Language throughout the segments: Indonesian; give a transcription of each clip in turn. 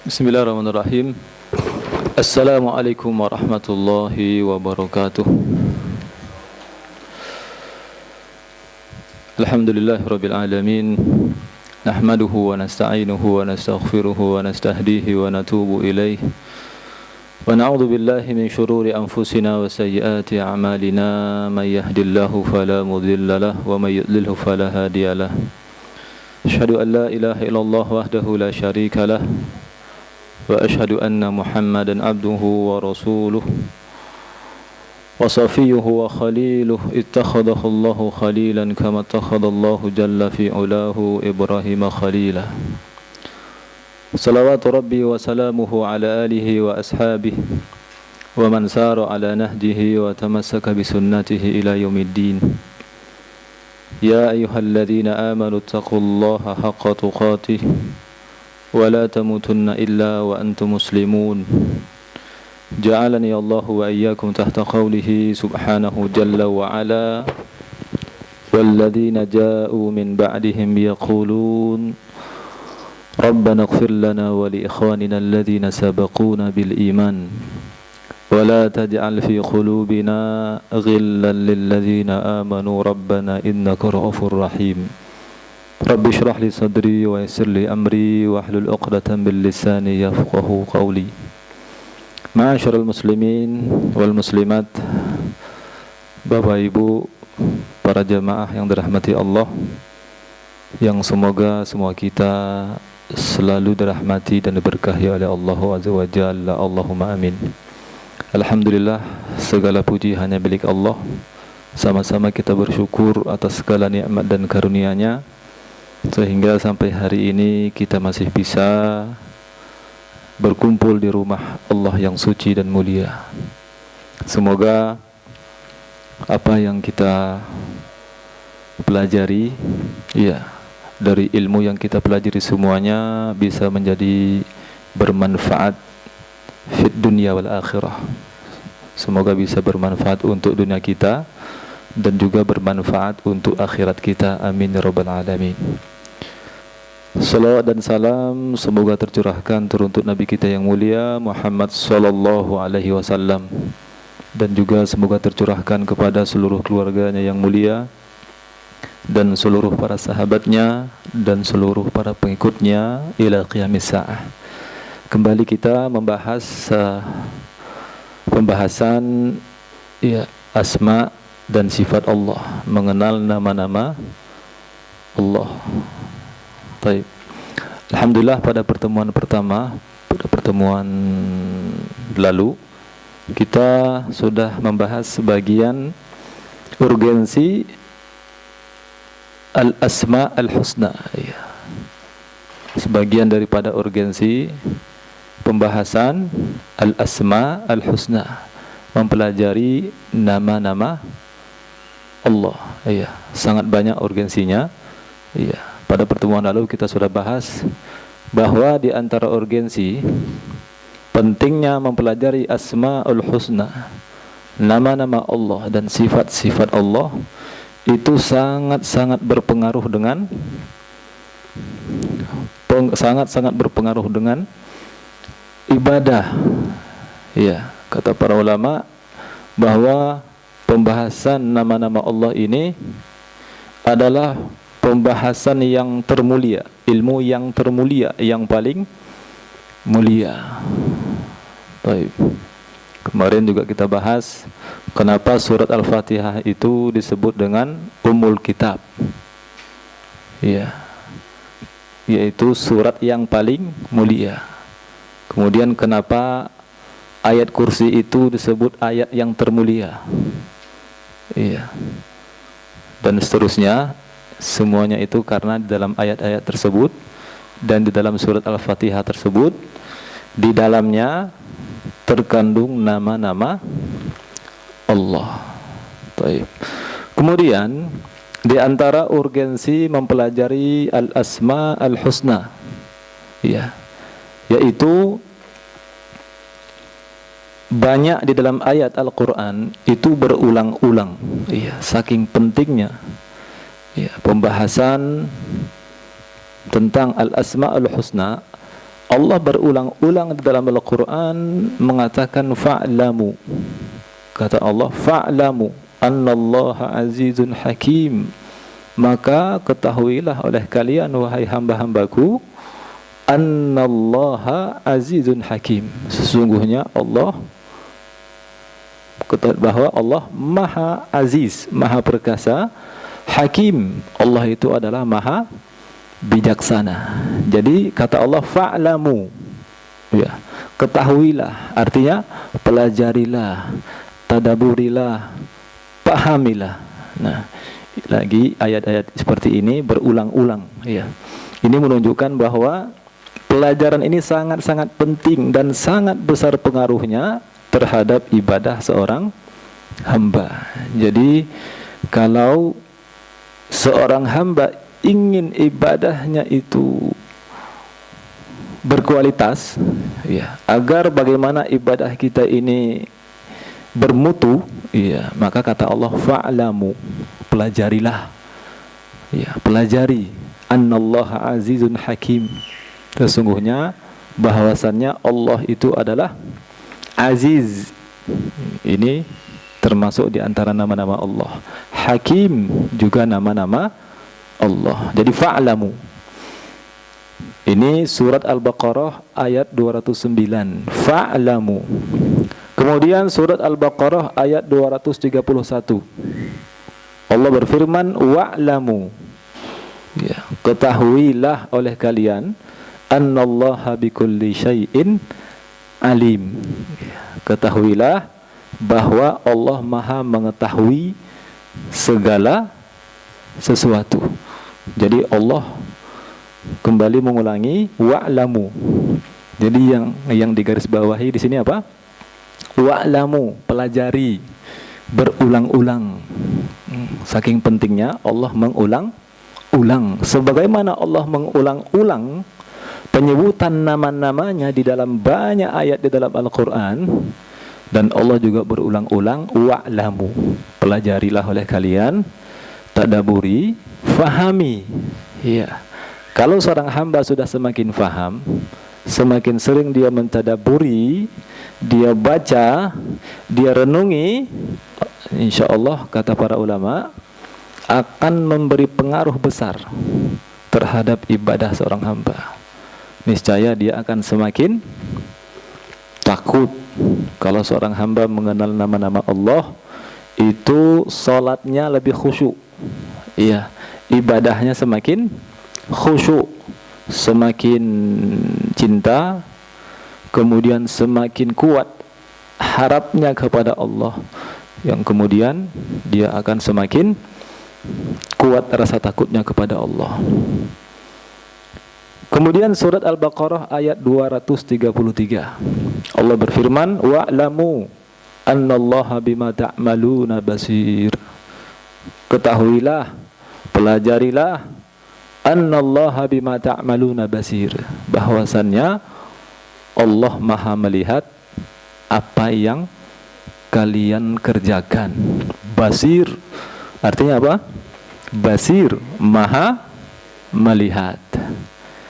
Bismillahirrahmanirrahim. Assalamualaikum warahmatullahi wabarakatuh. Alhamdulillahirabbil alamin. Nahmaduhu wa nasta'inuhu wa nastaghfiruhu wa nastahdihi wa natubu ilaih. Wa na'udzu billahi min shururi anfusina wa sayyiati a'malina. May yahdihillahu fala mudilla lahu wa may yudlilhu fala hadiya lahu. Asyhadu an la ilaha illallah wahdahu la syarika lahu. Wa ashhadu anna Muhammadan abduhu wa rasuluh wa safiyuhu wa khaliluh ittakhadahu Allahu khalilan kama ittakhadallahu jalla fi ulahu Ibrahim khalila. Salawatu rabbi wa salamuhu ala alihi wa ashabihi wa man sara ala nahjihi wa tamassaka bi sunnatihi ila yaumiddin. Ya ayyuhalladzina amanu taqullaha haqqa tuqatih ولا تموتن إلا وأنتم مسلمون جعلني الله وإياكم تحت قوله سبحانه جل وعلا والذين جاءوا من بعدهم يقولون ربنا اغفر لنا ولإخواننا الذين سبقونا بالإيمان ولا تجعل في قلوبنا غلا للذين آمنوا ربنا إنك رؤوف رحيم Rabbi syrah li sadri wa yassir li amri wa hlul 'uqdatam min lisani yafqahu qawli. Ma'asyiral muslimin wal muslimat, Bapak Ibu, para jamaah yang dirahmati Allah, yang semoga semua kita selalu dirahmati dan diberkahi oleh Allah Azza wa Jalla. Allahumma amin. Alhamdulillah, segala puji hanya milik Allah. Sama-sama kita bersyukur atas segala nikmat dan karunia-Nya, sehingga sampai hari ini kita masih bisa berkumpul di rumah Allah yang suci dan mulia. Semoga apa yang kita pelajari, dari ilmu yang kita pelajari semuanya bisa menjadi bermanfaat fid dunya wal akhirah. Semoga bisa bermanfaat untuk dunia kita dan juga bermanfaat untuk akhirat kita. Amin ya rabbal alamin. Salawat dan salam semoga tercurahkan teruntuk Nabi kita yang mulia Muhammad sallallahu alaihi wasallam, dan juga semoga tercurahkan kepada seluruh keluarganya yang mulia dan seluruh para sahabatnya dan seluruh para pengikutnya ila qiyamis sa'ah. Kembali kita membahas pembahasan asma dan sifat Allah, mengenal nama-nama Allah. Baik. Alhamdulillah, pada pertemuan pertama, pada pertemuan lalu kita sudah membahas sebagian urgensi al-asma al-husna. Sebagian daripada urgensi pembahasan al-asma al-husna, mempelajari nama-nama Allah. Sangat banyak urgensinya. Pada pertemuan lalu kita sudah bahas bahwa di antara urgensi pentingnya mempelajari asmaul husna, nama-nama Allah dan sifat-sifat Allah, itu sangat-sangat berpengaruh dengan ibadah. Kata para ulama bahwa pembahasan nama-nama Allah ini adalah pembahasan yang termulia, ilmu yang termulia, yang paling mulia. Baik. Kemarin juga kita bahas kenapa surat Al-Fatihah itu disebut dengan Ummul Kitab. Yaitu surat yang paling mulia. Kemudian kenapa ayat kursi itu disebut ayat yang termulia. Dan seterusnya. Semuanya itu karena di dalam ayat-ayat tersebut dan di dalam surat Al-Fatihah tersebut, di dalamnya terkandung nama-nama Allah. Baik. Kemudian di antara urgensi mempelajari al-asma al-husna, yaitu banyak di dalam ayat Al-Quran itu berulang-ulang. Saking pentingnya pembahasan tentang al-asma'ul husna Allah berulang-ulang di dalam Al-Quran mengatakan fa'lamu. Kata Allah, fa'lamu annallaha azizun hakim. Maka ketahuilah oleh kalian wahai hamba-hambaku, annallaha azizun hakim. Sesungguhnya Allah, bahwa Allah maha aziz, maha perkasa, hakim. Allah itu adalah maha bijaksana. Jadi kata Allah fa'lamu, ya, ketahuilah, artinya pelajarilah, tadaburilah, pahamilah. Nah, lagi ayat-ayat seperti ini berulang-ulang, ya. Ini menunjukkan bahwa pelajaran ini sangat-sangat penting dan sangat besar pengaruhnya terhadap ibadah seorang hamba. Jadi kalau seorang hamba ingin ibadahnya itu berkualitas, ya, agar bagaimana ibadah kita ini bermutu, ya, maka kata Allah fa'lamu, pelajarilah, ya, pelajari, annallaha azizun hakim. Sesungguhnya bahwasannya Allah itu adalah aziz. Ini termasuk di antara nama-nama Allah. Hakim juga nama-nama Allah. Jadi fa'lamu. Ini surat Al-Baqarah ayat 209. Fa'lamu. Kemudian surat Al-Baqarah ayat 231. Allah berfirman wa'lamu. Ya, ketahuilah oleh kalian annallaha bikulli syai'in alim. Ketahuilah bahwa Allah maha mengetahui segala sesuatu. Jadi Allah kembali mengulangi wa'lamu. Jadi yang digarisbawahi di sini apa? Wa'lamu, pelajari, berulang-ulang. Saking pentingnya Allah mengulang-ulang. Sebagaimana Allah mengulang-ulang penyebutan nama-namanya di dalam banyak ayat di dalam Al-Quran, dan Allah juga berulang-ulang wa'lamu, pelajarilah oleh kalian, tadaburi, fahami. Ya, kalau seorang hamba sudah semakin faham, semakin sering dia mentadaburi, dia baca, dia renungi, insya Allah kata para ulama akan memberi pengaruh besar terhadap ibadah seorang hamba. Niscaya dia akan semakin takut. Kalau seorang hamba mengenal nama-nama Allah, itu salatnya lebih khusyuk. Iya, ibadahnya semakin khusyuk, semakin cinta, kemudian semakin kuat harapnya kepada Allah, yang kemudian dia akan semakin kuat rasa takutnya kepada Allah. Kemudian surat Al-Baqarah ayat 233. Allah berfirman, wa'lamu annallaha bima ta'maluna basir. Ketahuilah, pelajarilah, annallaha bima ta'maluna basir, bahwasannya Allah maha melihat apa yang kalian kerjakan. Basir artinya apa? Basir, maha melihat.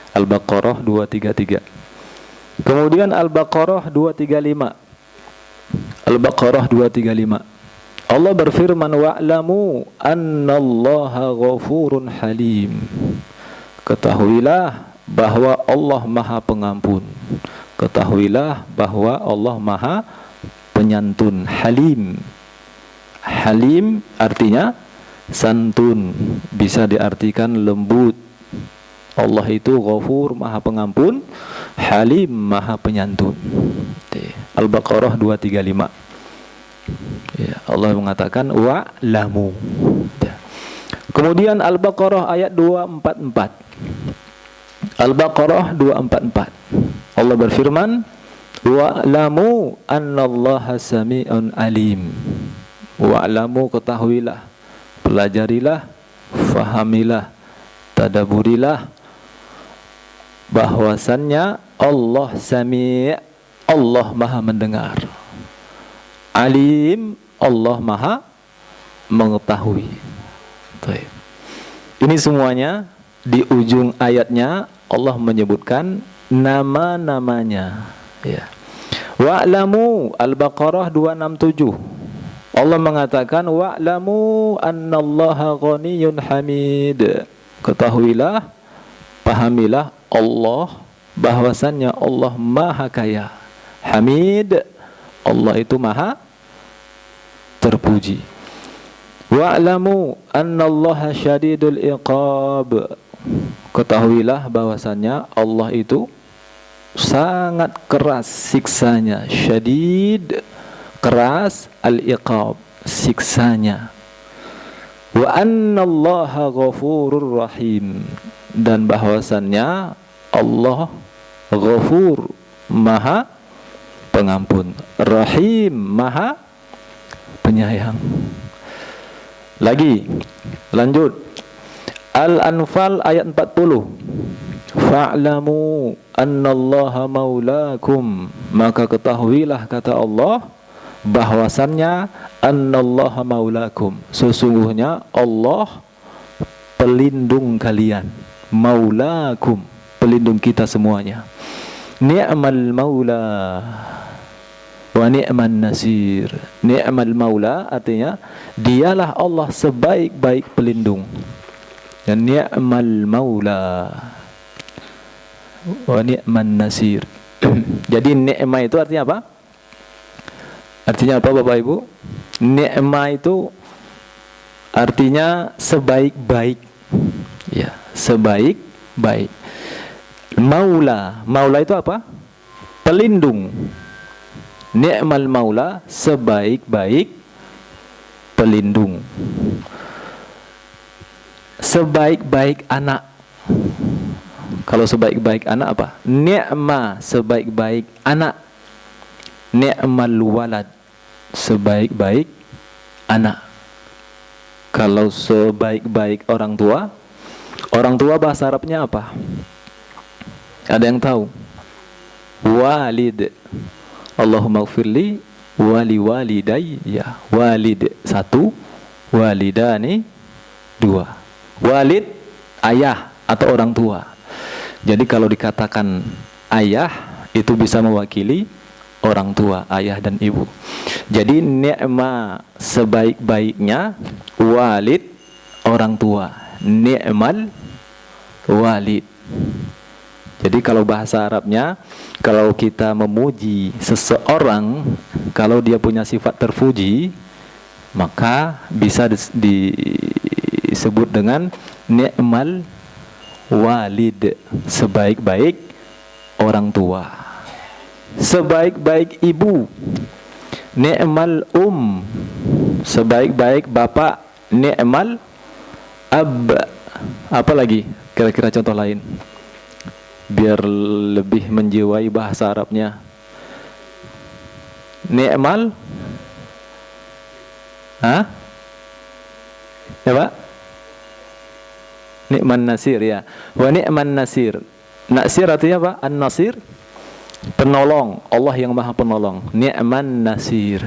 Al-Baqarah 233. Kemudian Al-Baqarah 235. Al-Baqarah 235. Allah berfirman wa'lamu annallaha ghafurun halim. Ketahuilah bahwa Allah maha pengampun. Ketahuilah bahwa Allah maha penyantun. Halim. Halim artinya santun, bisa diartikan lembut. Allah itu Ghafur, maha pengampun, Halim, maha penyantun. Al-Baqarah 235. Ya, Allah mengatakan wa'lamu. Kemudian Al-Baqarah ayat 244. Al-Baqarah 244. Allah berfirman, wa'lamu annallaha sami'un alim. Wa'lamu, ketahuilah, pelajarilah, fahamilah, tadaburilah, bahwasannya Allah Sami', Allah maha mendengar, Alim, Allah maha mengetahui. Ini semuanya di ujung ayatnya Allah menyebutkan nama-namanya. Ya. Wa'lamu, Al-Baqarah 267. Allah mengatakan wa'lamu annallaha ghaniyyun hamid. Ketahuilah, pahamilah Allah bahwasannya Allah Maha Kaya. Hamid, Allah itu Maha terpuji. Wa'lamu annallaha syadidul iqab. Ketahuilah bahwasannya Allah itu sangat keras siksanya. Syadid, keras, al-iqab, siksanya. Wa annallaha ghafurur rahim. Dan bahwasannya Allah Ghafur, Maha pengampun, Rahim, Maha penyayang. Lagi, lanjut. Al-Anfal ayat 40. Fa'lamu annallaha maulakum. Maka ketahuilah, kata Allah, bahwasannya annallaha maulakum, sesungguhnya Allah pelindung kalian. Maulakum, pelindung kita semuanya. Ni'mal maula wa ni'man nasir. Ni'mal maula artinya dialah Allah sebaik-baik pelindung. Dan ni'mal maula wa ni'man nasir. Jadi ni'ma itu artinya apa? Artinya apa Bapak Ibu? Ni'ma itu artinya sebaik-baik. Ya, sebaik-baik. Maula, maula itu apa? Pelindung. Ni'mal maula, sebaik-baik pelindung. Sebaik-baik anak. Kalau sebaik-baik anak apa? Ni'ma, sebaik-baik anak. Ni'mal walad, sebaik-baik anak. Kalau sebaik-baik orang tua bahasa Arabnya apa? Ada yang tahu? Walid. Allahumma gfirli wali walidayya. Walid 1, walidani 2. Walid ayah atau orang tua. Jadi kalau dikatakan ayah itu bisa mewakili orang tua, ayah dan ibu. Jadi ni'ma sebaik-baiknya walid, orang tua. Ni'mal walid. Jadi kalau bahasa Arabnya, kalau kita memuji seseorang, kalau dia punya sifat terpuji, maka bisa disebut dengan ni'mal walid, sebaik-baik orang tua. Sebaik-baik ibu, ni'mal sebaik-baik bapak, ni'mal ab. Apa lagi kira-kira contoh lain biar lebih menjiwai bahasa Arabnya? Ni'mal ya Pak? Ni'man nasir, ya. Wa ni'man nasir. Nasir artinya apa? An-nasir, penolong. Allah yang maha penolong. Ni'man nasir.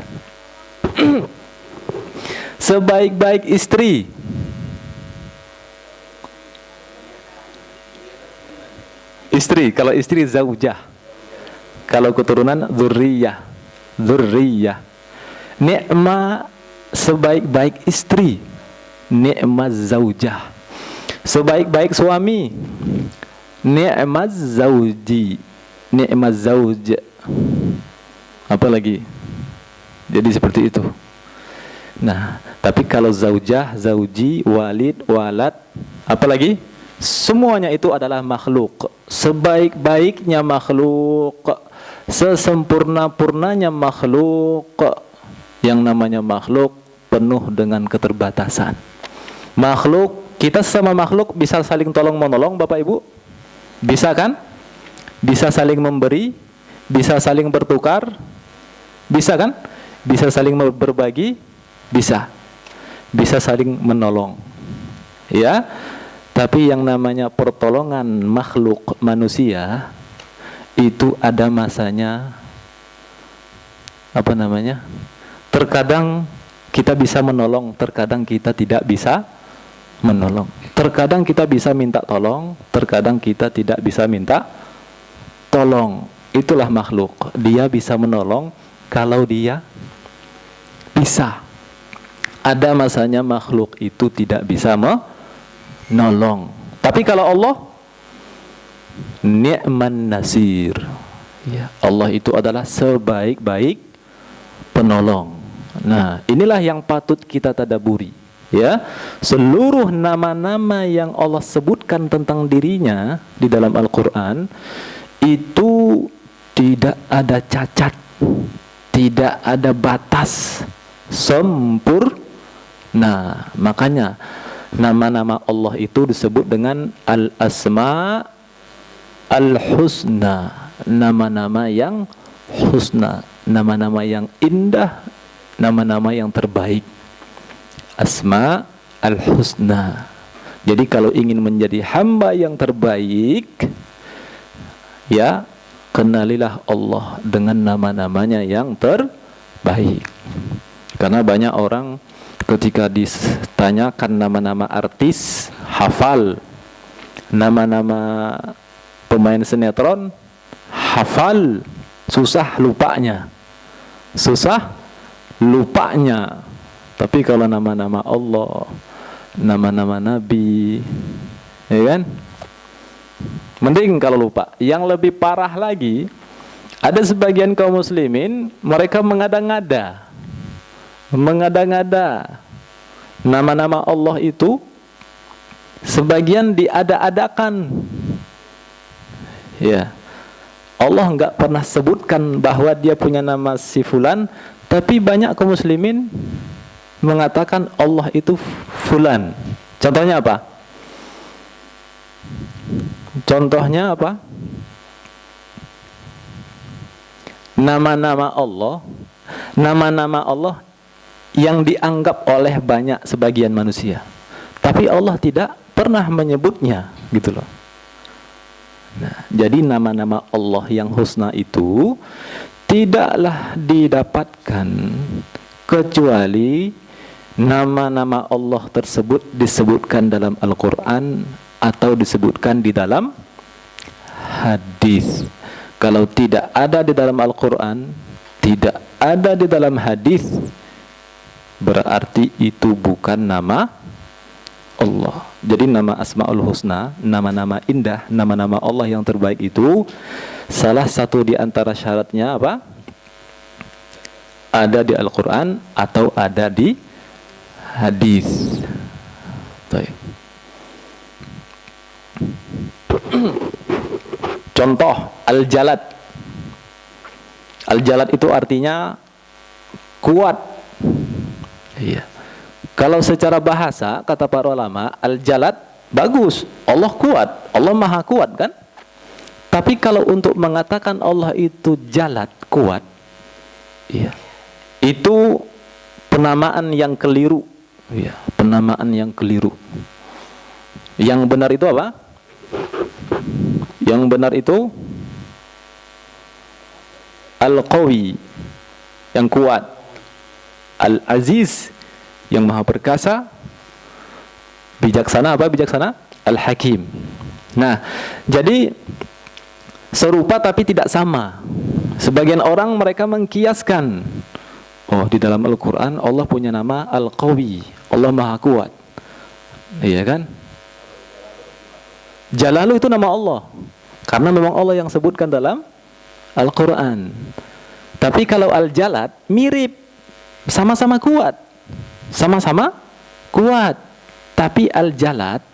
Sebaik-baik istri, kalau istri zaujah, kalau keturunan dzurriyyah. Ni'ma, sebaik-baik istri, ni'maz zaujah. Sebaik-baik suami, ni'maz zauji, ni'maz zauj. Apa lagi? Jadi seperti itu. Nah, tapi kalau zaujah, zauji, walid, walad, apa lagi? Semuanya itu adalah makhluk. Sebaik-baiknya makhluk, sesempurna-purnanya makhluk. Yang namanya makhluk penuh dengan keterbatasan. Makhluk, kita sama makhluk bisa saling tolong-menolong Bapak Ibu? Bisa kan? Bisa saling memberi, bisa saling bertukar, bisa kan? Bisa saling berbagi, bisa saling menolong, ya. Tapi yang namanya pertolongan makhluk manusia itu ada masanya, apa namanya? Terkadang kita bisa menolong, terkadang kita tidak bisa menolong. Terkadang kita bisa minta tolong, terkadang kita tidak bisa minta tolong. Itulah makhluk. Dia bisa menolong kalau dia bisa. Ada masanya makhluk itu tidak bisa menolong. Tapi kalau Allah, ni'man nasir. Ya, Allah itu adalah sebaik-baik penolong. Nah, inilah yang patut kita tadaburi. Ya, seluruh nama-nama yang Allah sebutkan tentang dirinya di dalam Al-Quran itu tidak ada cacat, tidak ada batas, sempurna. Makanya nama-nama Allah itu disebut dengan Al-Asma Al-Husna, nama-nama yang husna, nama-nama yang indah, nama-nama yang terbaik. Asma Al-Husna. Jadi kalau ingin menjadi hamba yang terbaik, ya, kenalilah Allah dengan nama-namanya yang terbaik. Karena banyak orang ketika ditanyakan nama-nama artis, hafal. Nama-nama pemain sinetron, hafal. Susah lupanya. Susah lupanya. Tapi kalau nama-nama Allah, nama-nama Nabi, ya kan? Mending kalau lupa. Yang lebih parah lagi, ada sebagian kaum muslimin, mereka mengada-ngada nama-nama Allah itu, sebagian diada-adakan. Ya, Allah enggak pernah sebutkan bahwa dia punya nama si fulan, tapi banyak kaum muslimin mengatakan Allah itu fulan. Contohnya apa? Contohnya apa? Nama-nama Allah yang dianggap oleh banyak sebagian manusia, tapi Allah tidak pernah menyebutnya, gitu loh. Nah, jadi nama-nama Allah yang husna itu tidaklah didapatkan kecuali nama-nama Allah tersebut disebutkan dalam Al-Quran atau disebutkan di dalam hadis. Kalau tidak ada di dalam Al-Quran, tidak ada di dalam hadis, berarti itu bukan nama Allah. Jadi nama Asmaul Husna, nama-nama indah, nama-nama Allah yang terbaik itu, salah satu di antara syaratnya apa? Ada di Al-Quran atau ada di hadis. Contoh Al-Jalad. Al-Jalad itu artinya kuat. Iya. Kalau secara bahasa, kata para ulama, Al-Jalad bagus, Allah kuat, Allah maha kuat kan? Tapi kalau untuk mengatakan Allah itu Jalad, kuat, iya, itu penamaan yang keliru. Ya, penamaan yang keliru. Yang benar itu apa? Yang benar itu Al-Qawi, yang kuat. Al-Aziz, yang maha perkasa. Bijaksana apa? Bijaksana? Al-Hakim. Nah, jadi serupa tapi tidak sama. Sebagian orang mereka mengkiaskan, oh, di dalam Al-Quran Allah punya nama Al-Qawi, Allah maha kuat, iya kan? Jalalu itu nama Allah, karena memang Allah yang sebutkan dalam Al-Quran. Tapi kalau Al-Jalad mirip, sama-sama kuat, sama-sama kuat. Tapi Al-Jalad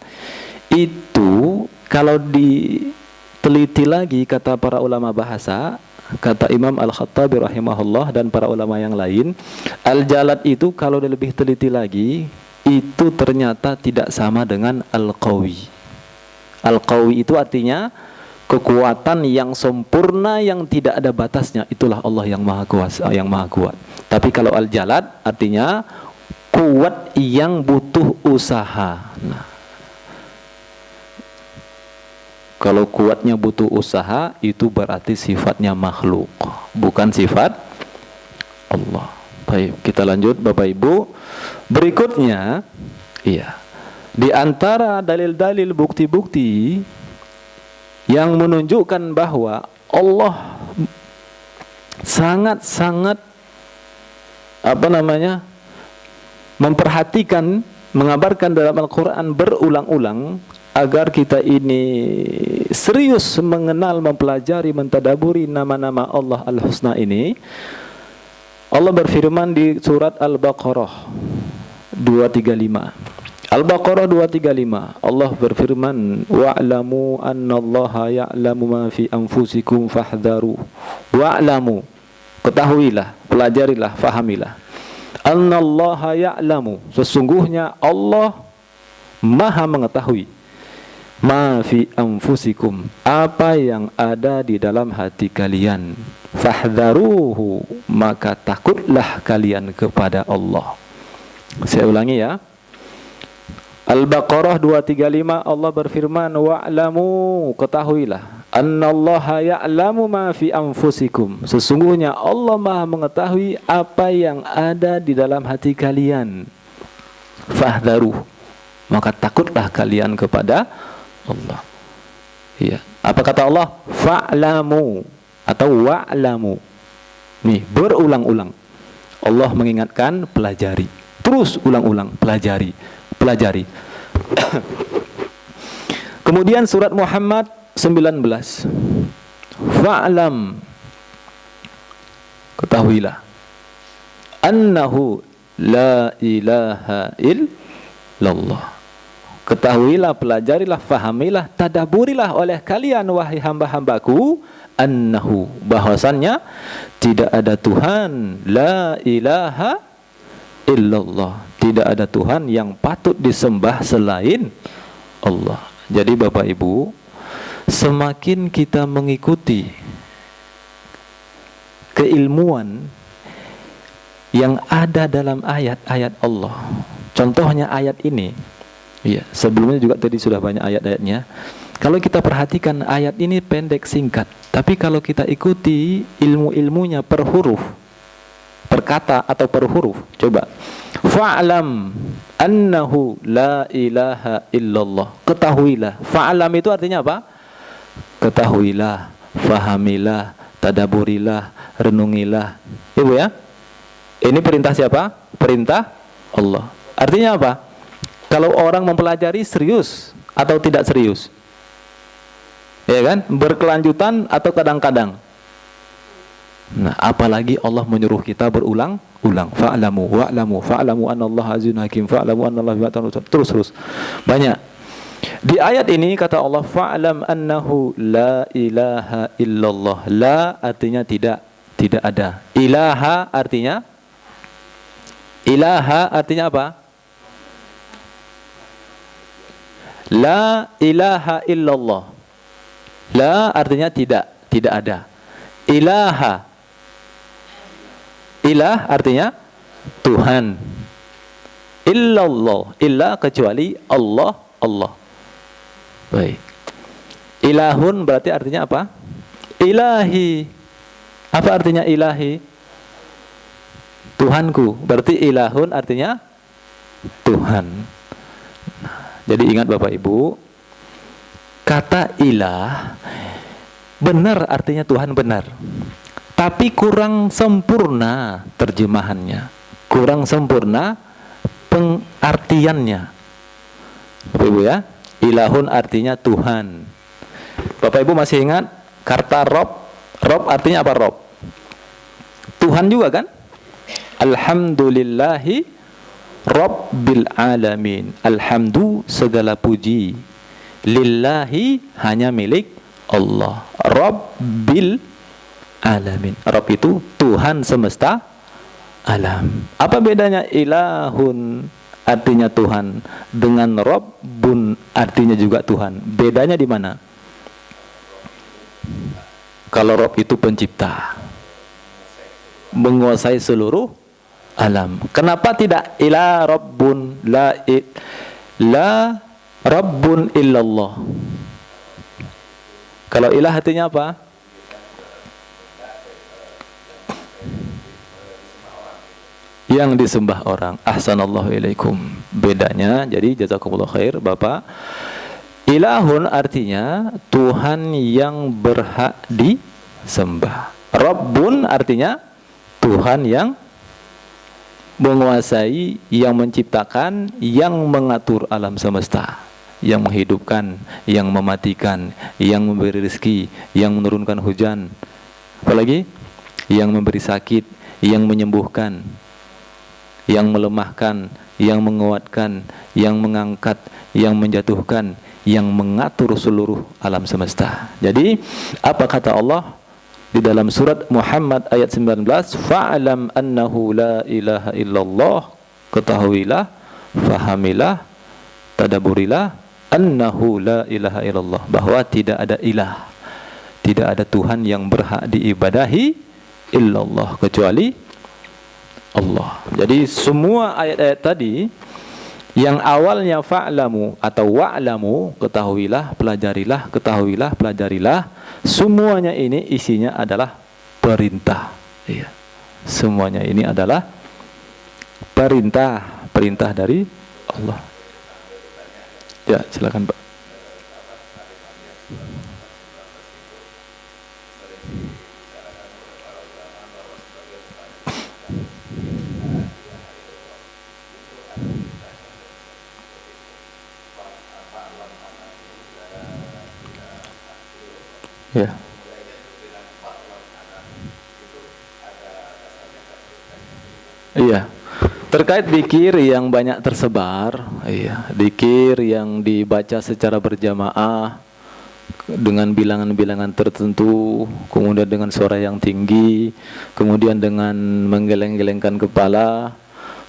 itu kalau diteliti lagi, kata para ulama bahasa, kata Imam Al-Khattabi rahimahullah dan para ulama yang lain, Al-Jalad itu kalau lebih teliti lagi, itu ternyata tidak sama dengan Al-Qawi. Al-Qawi itu artinya kekuatan yang sempurna, yang tidak ada batasnya. Itulah Allah yang maha kuasa, yang maha kuat. Tapi kalau Al-Jalad artinya kuat yang butuh usaha. Nah, kalau kuatnya butuh usaha, itu berarti sifatnya makhluk, bukan sifat Allah. Baik, kita lanjut Bapak Ibu. Berikutnya, iya, di antara dalil-dalil bukti-bukti yang menunjukkan bahwa Allah sangat-sangat memperhatikan, mengabarkan dalam Al-Quran berulang-ulang agar kita ini serius mengenal, mempelajari, mentadaburi nama-nama Allah Al-Husna ini. Allah berfirman di surat Al-Baqarah 235. Al-Baqarah 235. Allah berfirman, wa'lamu annallaha ya'lamu ma fi anfusikum fahdharu. Wa'lamu, ketahuilah, pelajarilah, fahamilah. Annallaha ya'lamu, sesungguhnya Allah Maha mengetahui, ma fi anfusikum, apa yang ada di dalam hati kalian. Fahdharuhu, maka takutlah kalian kepada Allah. Saya ulangi ya. Al-Baqarah 235, Allah berfirman, wa'lamu, ketahuilah, annallaha ya'lamu ma fi anfusikum, sesungguhnya Allah Maha mengetahui apa yang ada di dalam hati kalian. Fahdharuhu, maka takutlah kalian kepada Allah. Iya. Apa kata Allah? Fa'lamu atau wa'lamu. Nih, berulang-ulang Allah mengingatkan, pelajari. Terus ulang-ulang, pelajari. Kemudian surat Muhammad 19. Fa'lam, ketahuilah, annahu la ilaha illallah. Ketahuilah, pelajarilah, fahamilah, tadaburilah oleh kalian wahai hamba-hambaku, annahu, bahwasannya tidak ada Tuhan, la ilaha illallah, tidak ada Tuhan yang patut disembah selain Allah. Jadi Bapak Ibu, semakin kita mengikuti keilmuan yang ada dalam ayat-ayat Allah, contohnya ayat ini. Iya, sebelumnya juga tadi sudah banyak ayat-ayatnya. Kalau kita perhatikan ayat ini pendek, singkat, tapi kalau kita ikuti ilmu-ilmunya per huruf, per kata atau per huruf, coba. Fa'lam annahu la ilaha illallah. Ketahuilah. Fa'lam itu artinya apa? Ketahuilah, fahamilah, tadaburilah, renungilah. Ibu ya? Ini perintah siapa? Perintah Allah. Artinya apa? Kalau orang mempelajari serius atau tidak serius? Ya kan? Berkelanjutan atau kadang-kadang? Nah, apalagi Allah menyuruh kita berulang-ulang. Fa'lamu wa'lamu fa'lamu anallaha azizun hakim fa'lamu anallaha bima ta'malun. Terus. Banyak. Di ayat ini kata Allah, fa'lam annahu la ilaha illallah. La artinya tidak ada. Ilaha artinya apa? La ilaha illallah. La artinya tidak ada. Ilah artinya Tuhan. Illallah, ilah kecuali Allah. Baik. Ilahun berarti artinya apa? Ilahi. Apa artinya ilahi? Tuhanku. Berarti ilahun artinya Tuhan. Jadi ingat Bapak Ibu, kata ilah benar artinya Tuhan benar, tapi kurang sempurna terjemahannya, kurang sempurna pengartiannya. Bapak Ibu ya, ilahun artinya Tuhan. Bapak Ibu masih ingat kata Rob? Rob artinya apa Rob? Tuhan juga kan? Alhamdulillahi Rabbil alamin. Alhamdu segala puji, lillahi hanya milik Allah. Rabbil alamin. Rabb itu Tuhan semesta alam. Apa bedanya ilahun artinya Tuhan dengan Rabbun artinya juga Tuhan? Bedanya di mana? Kalau Rabb itu pencipta, menguasai seluruh alam. Kenapa tidak ila rabbun la rabbun illallah? Kalau ilah artinya apa? Yang disembah orang. Ahsanallahu ilaikum. Bedanya, jadi jazakumullah khair Bapak. Ilahun artinya Tuhan yang berhak sembah. Rabbun artinya Tuhan yang menguasai, yang menciptakan, yang mengatur alam semesta, yang menghidupkan, yang mematikan, yang memberi rezeki, yang menurunkan hujan, apalagi yang memberi sakit, yang menyembuhkan, yang melemahkan, yang menguatkan, yang mengangkat, yang menjatuhkan, yang mengatur seluruh alam semesta. Jadi apa kata Allah di dalam surat Muhammad ayat 19, fa'alam annahu la ilaha illallah, ketahuilah, fahamilah, tadaburilah, annahu la ilaha illallah, bahwa tidak ada ilah, tidak ada Tuhan yang berhak diibadahi illallah, kecuali Allah. Jadi semua ayat-ayat tadi yang awalnya fa'lamu atau wa'lamu, ketahuilah, pelajarilah, ketahuilah, pelajarilah, semuanya ini isinya adalah perintah. Iya. Semuanya ini adalah perintah, perintah dari Allah. Ya, silakan Pak. Ya. Iya. Terkait zikir yang banyak tersebar, iya, zikir yang dibaca secara berjamaah dengan bilangan-bilangan tertentu, kemudian dengan suara yang tinggi, kemudian dengan menggeleng-gelengkan kepala,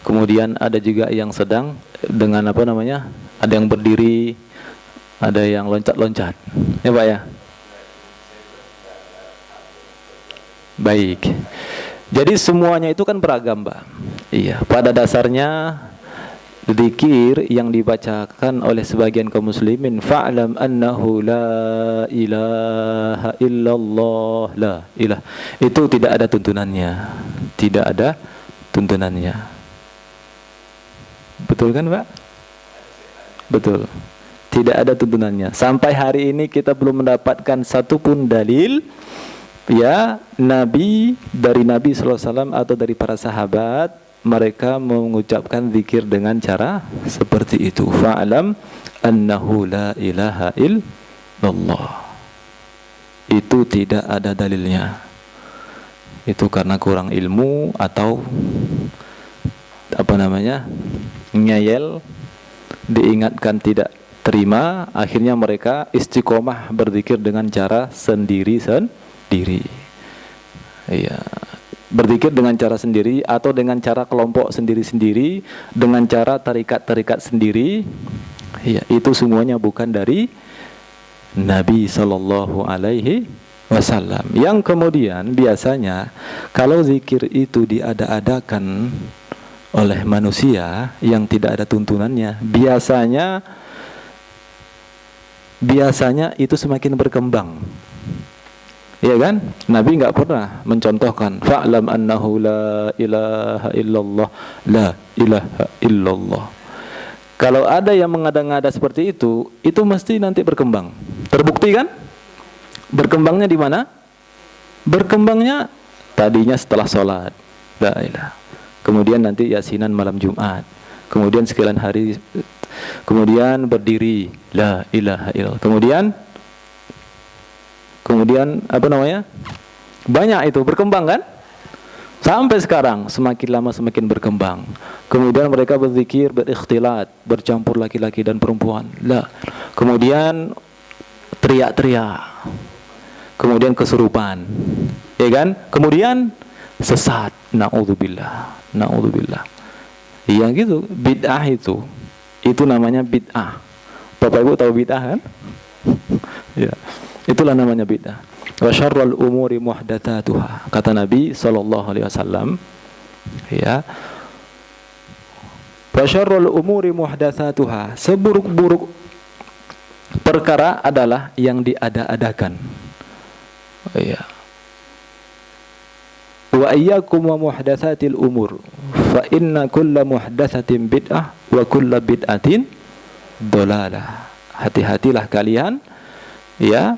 kemudian ada juga yang sedang dengan apa namanya? Ada yang berdiri, ada yang loncat-loncat. Ya, Pak ya? Baik. Jadi semuanya itu kan beragam, Pak. Iya, pada dasarnya zikir yang dibacakan oleh sebagian kaum muslimin, fa'lam annahu la ilaha illallah, la ilah, itu tidak ada tuntunannya. Tidak ada tuntunannya. Betul kan, Pak? Betul. Tidak ada tuntunannya. Sampai hari ini kita belum mendapatkan satupun dalil ya Nabi, dari Nabi SAW atau dari para sahabat, mereka mengucapkan zikir dengan cara seperti itu. Fa'lam annahu la ilaha illallah. Itu tidak ada dalilnya. Itu karena kurang ilmu atau apa namanya, ngeyel, diingatkan tidak terima, akhirnya mereka istiqomah berzikir dengan cara sendiri. Iya, berzikir dengan cara sendiri atau dengan cara kelompok sendiri-sendiri, dengan cara tarikat-tarikat sendiri. Iya, itu semuanya bukan dari Nabi Sallallahu Alaihi Wasallam. Yang kemudian biasanya kalau zikir itu diada-adakan oleh manusia yang tidak ada tuntunannya, biasanya itu semakin berkembang. Iya kan? Nabi nggak pernah mencontohkan fa'lam annahu la ilaha illallah, la ilaha illallah. Kalau ada yang mengada-ngada seperti itu mesti nanti berkembang. Terbukti kan? Berkembangnya di mana? Berkembangnya tadinya setelah sholat, la ilaha. Kemudian nanti yasinan malam Jumat. Kemudian sekian hari, kemudian berdiri, la ilaha illallah. Kemudian apa namanya? Banyak itu berkembang kan? Sampai sekarang semakin lama semakin berkembang. Kemudian mereka berzikir berikhtilat, bercampur laki-laki dan perempuan. La. Kemudian teriak-teriak. Kemudian kesurupan. Ya kan? Kemudian sesat. Na'udzubillah. Iya gitu, bid'ah itu. Itu namanya bid'ah. Bapak Ibu tahu bid'ah kan? Ya. Itulah namanya bid'ah. Wa syarrul umuri muhdatsatuha. Kata Nabi sallallahu alaihi wasallam, ya. Wa syarrul umuri muhdatsatuha. Seburuk-buruk perkara adalah yang diada-adakan. Ya. Wa iyyakum wa muhdatsatil umur. Fa inna kulla muhdatsatin bid'ah wa kulla bid'atin dhalalah. Hati-hatilah kalian, ya,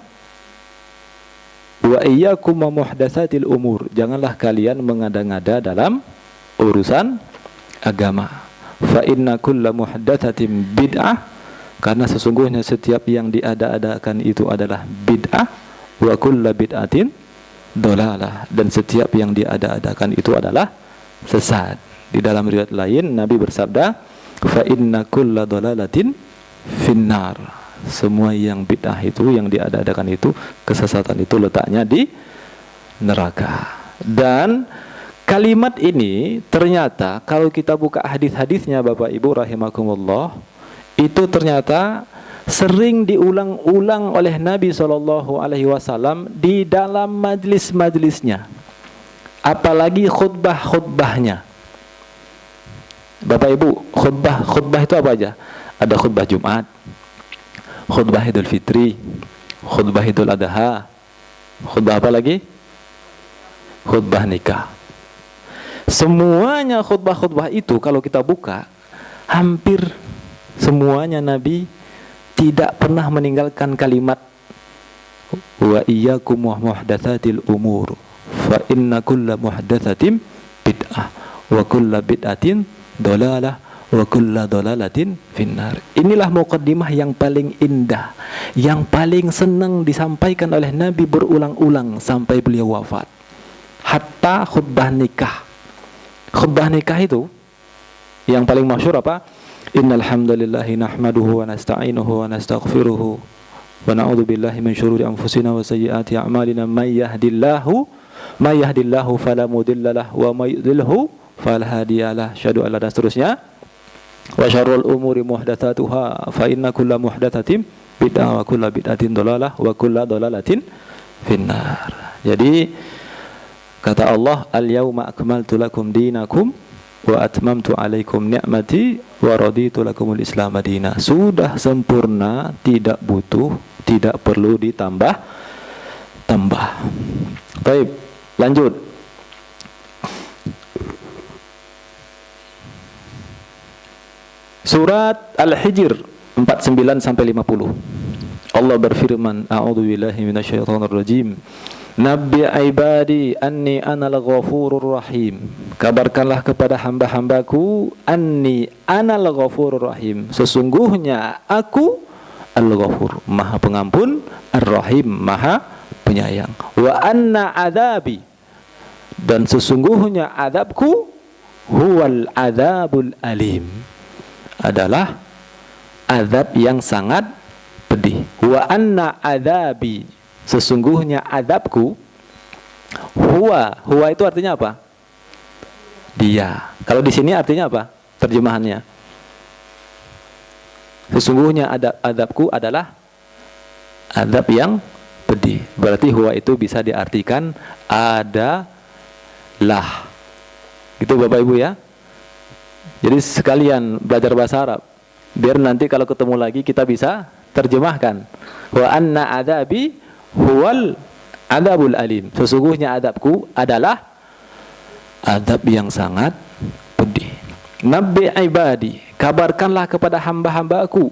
Wa iyyakum wa muhdatsatil umur. Janganlah kalian mengada-ngada dalam urusan agama. Fa inna kulla muhdatsatin bid'ah, karena sesungguhnya setiap yang diada-adakan itu adalah bid'ah. Wa kulla bid'atin dolalah, dan setiap yang diada-adakan itu adalah sesat. Di dalam riwayat lain Nabi bersabda, fa inna kulla dolalatin finnar. Semua yang bid'ah itu, yang diada-adakan itu, kesesatan itu letaknya di neraka. Dan kalimat ini ternyata kalau kita buka hadis-hadisnya Bapak Ibu rahimakumullah, itu ternyata sering diulang-ulang oleh Nabi SAW di dalam majlis-majlisnya, apalagi khutbah-khutbahnya. Bapak Ibu, khutbah itu apa aja? Ada khutbah Jumat, khutbah Idul Fitri, khutbah Idul Adha, khutbah apa lagi? Khutbah nikah. Semuanya khutbah-khutbah itu kalau kita buka, hampir semuanya Nabi tidak pernah meninggalkan kalimat wa iyyakum wa muhdatsatil umur fa inna kulla muhdatsatin bid'ah wa kulla bid'atin dolalah wa kulla dolalatin finnar. Inilah muqaddimah yang paling indah, yang paling senang disampaikan oleh Nabi berulang-ulang sampai beliau wafat. Hatta khutbah nikah. Khutbah nikah itu yang paling masyhur apa? Innal hamdalillahi nahmaduhu wa nasta'inuhu wa nastaghfiruhu wa na'udzu billahi min syururi anfusina wa sayyiati a'malina may yahdillahu fala mudhillalah wa may yudhlilhu fala hadiyalah. Syahadu alla, dan seterusnya. Wa syarrul umuri muhdatsatuha fa inna kulla muhdatsatin bid'ah wa kulla bid'atin dhalalah wa kulla dhalalatin finnar. Jadi kata Allah, al-yauma akmaltu lakum dinakum wa atmamtu alaikum ni'mati wa raditu lakumul islam madina. Sudah sempurna, tidak butuh, tidak perlu ditambah. Baik, lanjut. Surat Al-Hijr 49 sampai 50. Allah berfirman, a'udzu billahi minasyaitonir rajim. Nabbi ibadi anni anal ghafurur rahim. Kabarkanlah kepada hamba-hambaku, anni anal ghafurur rahim, sesungguhnya aku al-ghafur, maha pengampun, ar-rahim, maha penyayang. Wa anna adabi, dan sesungguhnya adabku, huwal adabul alim, adalah azab yang sangat pedih. Wa anna adabi, sesungguhnya adabku, huwa itu artinya apa? Dia. Kalau di sini artinya apa? Terjemahannya. Sesungguhnya adabku adalah adab yang pedih. Berarti huwa itu bisa diartikan adalah. Gitu Bapak Ibu ya. Jadi sekalian belajar bahasa Arab, biar nanti kalau ketemu lagi kita bisa terjemahkan. Wa anna adabi huwal adabul alim, sesungguhnya adabku adalah adab yang sangat pedih. Nabbi ibadi, kabarkanlah kepada hamba-hambaku,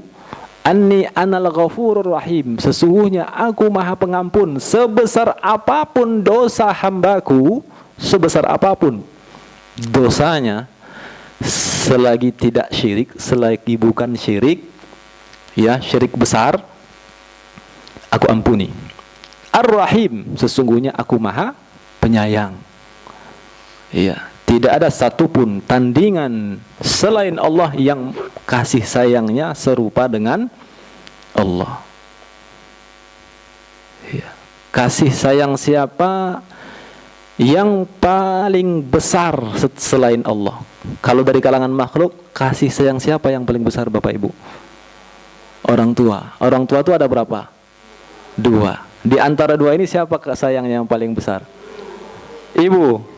anni anal ghafurur rahim, sesungguhnya aku maha pengampun. Sebesar apapun dosa hambaku, sebesar apapun dosanya, selagi tidak syirik, selagi bukan syirik, ya syirik besar, aku ampuni. Ar-Rahim, sesungguhnya aku maha penyayang. Iya, tidak ada satupun tandingan selain Allah yang kasih sayangnya serupa dengan Allah. Iya. Kasih sayang siapa yang paling besar selain Allah? Kalau dari kalangan makhluk, kasih sayang siapa yang paling besar Bapak Ibu? Orang tua. Orang tua itu ada berapa? 2. Di antara 2 ini siapa sayangnya yang paling besar? Ibu.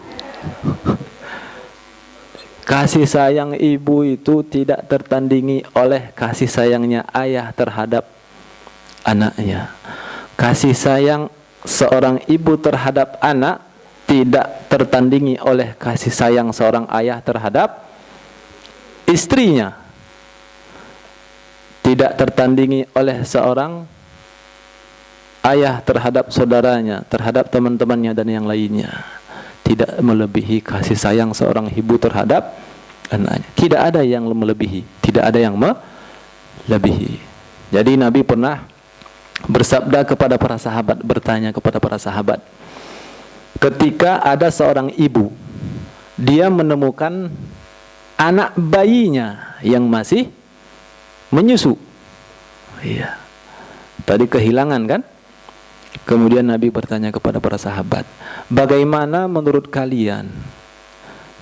Kasih sayang ibu itu tidak tertandingi oleh kasih sayangnya ayah terhadap anaknya. Kasih sayang seorang ibu terhadap anak tidak tertandingi oleh kasih sayang seorang ayah terhadap istrinya. Tidak tertandingi oleh seorang ayah terhadap saudaranya, terhadap teman-temannya dan yang lainnya. Tidak melebihi kasih sayang seorang ibu terhadap anaknya. Tidak ada yang melebihi, tidak ada yang melebihi. Jadi Nabi pernah bersabda kepada para sahabat, bertanya kepada para sahabat, ketika ada seorang ibu, dia menemukan anak bayinya yang masih menyusu. Iya. Tadi kehilangan kan? Kemudian Nabi bertanya kepada para sahabat, bagaimana menurut kalian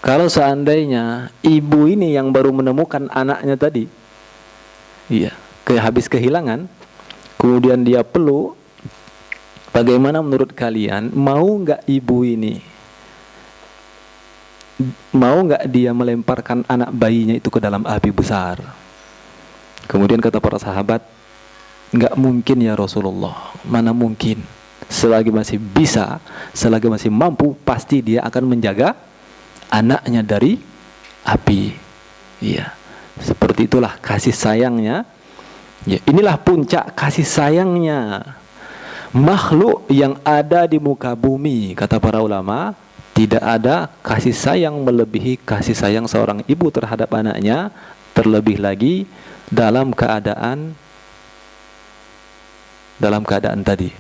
kalau seandainya ibu ini yang baru menemukan anaknya tadi, iya, habis kehilangan, kemudian dia peluk, bagaimana menurut kalian, mau nggak ibu ini, mau nggak dia melemparkan anak bayinya itu ke dalam api besar? Kemudian kata para sahabat, nggak mungkin ya Rasulullah, mana mungkin. Selagi masih bisa, selagi masih mampu, pasti dia akan menjaga anaknya dari api. Iya, seperti itulah kasih sayangnya. Ya, inilah puncak kasih sayangnya makhluk yang ada di muka bumi. Kata para ulama, tidak ada kasih sayang melebihi kasih sayang seorang ibu terhadap anaknya, terlebih lagi dalam keadaan tadi.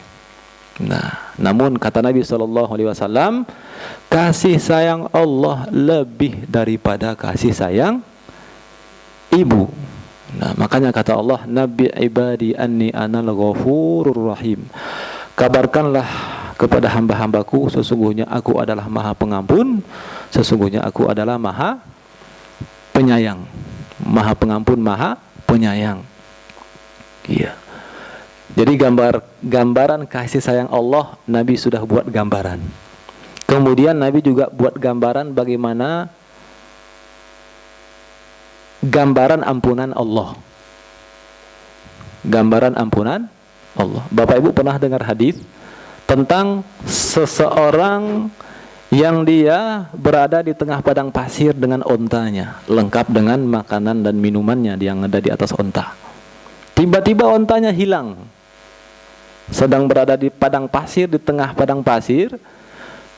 Nah, namun kata Nabi SAW, kasih sayang Allah lebih daripada kasih sayang ibu. Nah, makanya kata Allah, Nabi ibadi anni anal ghafurur rahim. Kabarkanlah kepada hamba-hambaku, sesungguhnya aku adalah maha pengampun, sesungguhnya aku adalah maha penyayang. Maha pengampun, maha penyayang. Iya. Jadi gambaran kasih sayang Allah, Nabi sudah buat gambaran. Kemudian Nabi juga buat gambaran bagaimana gambaran ampunan Allah. Gambaran ampunan Allah. Bapak Ibu pernah dengar hadis tentang seseorang yang dia berada di tengah padang pasir dengan ontanya, lengkap dengan makanan dan minumannya yang ada di atas onta. Tiba-tiba ontanya hilang. Sedang berada di padang pasir, di tengah padang pasir,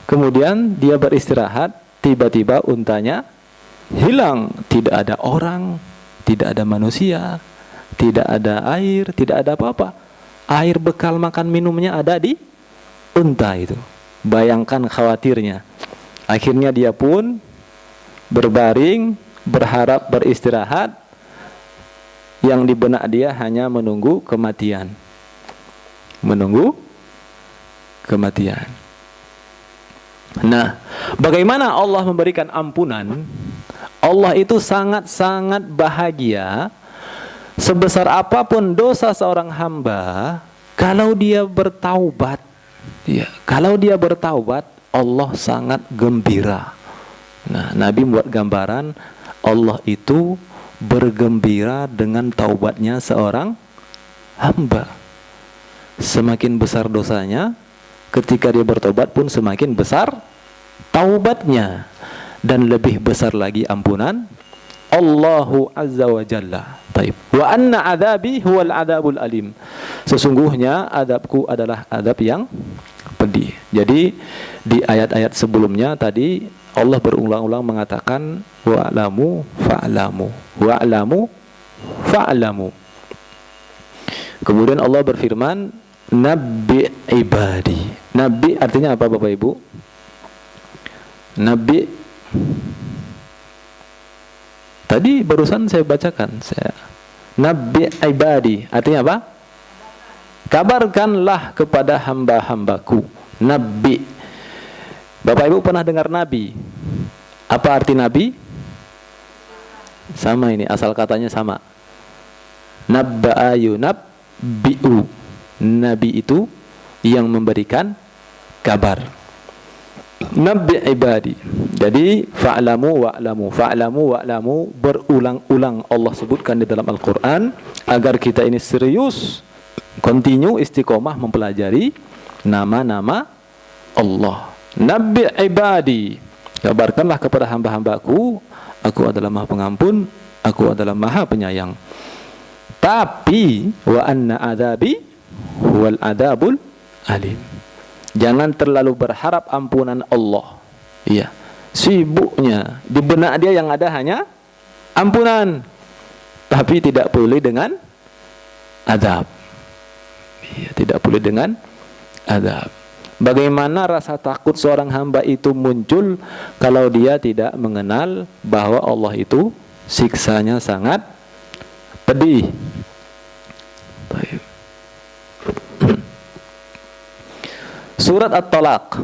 kemudian dia beristirahat, tiba-tiba untanya hilang. Tidak ada orang, tidak ada manusia, tidak ada air, tidak ada apa-apa. Air bekal makan minumnya ada di unta itu. Bayangkan khawatirnya. Akhirnya dia pun berbaring, berharap beristirahat. Yang di benak dia hanya menunggu kematian. Menunggu kematian. Nah, bagaimana Allah memberikan ampunan? Allah itu sangat-sangat bahagia. Sebesar apapun dosa seorang hamba, kalau dia bertaubat, ya, kalau dia bertaubat, Allah sangat gembira. Nah, Nabi membuat gambaran Allah itu bergembira dengan taubatnya seorang hamba. Semakin besar dosanya, ketika dia bertobat pun semakin besar taubatnya, dan lebih besar lagi ampunan Allahu Azza wa Jalla. Taib. Wa anna adzabi huwal adzabul alim. Sesungguhnya adabku adalah adab yang pedih. Jadi di ayat-ayat sebelumnya tadi Allah berulang-ulang mengatakan wa'lamu fa'lamu, wa'lamu fa'lamu. Kemudian Allah berfirman, Nabi ibadi. Nabi artinya apa Bapak Ibu? Nabi tadi barusan saya bacakan, Nabi ibadi artinya apa? Kabarkanlah kepada hamba-hambaku. Nabi. Bapak Ibu pernah dengar Nabi? Apa arti Nabi? Sama ini, asal katanya sama. Nabba'a yunabbi'u. Nabi itu yang memberikan kabar. Nabi ibadi. Jadi fa'lamu wa'lamu, fa'lamu wa'lamu, berulang-ulang Allah sebutkan di dalam Al-Quran agar kita ini serius, continue, istiqomah mempelajari nama-nama Allah. Nabi ibadi, kabarkanlah kepada hamba-hambaku, aku adalah maha pengampun, aku adalah maha penyayang. Tapi wa anna adzabi wal adzabul alim. Jangan terlalu berharap ampunan Allah. Iya. Sibuknya di benak dia yang ada hanya ampunan, tapi tidak boleh dengan azab. Iya, tidak boleh dengan azab. Bagaimana rasa takut seorang hamba itu muncul kalau dia tidak mengenal bahwa Allah itu siksanya sangat pedih. Baik. Surat At-Talaq.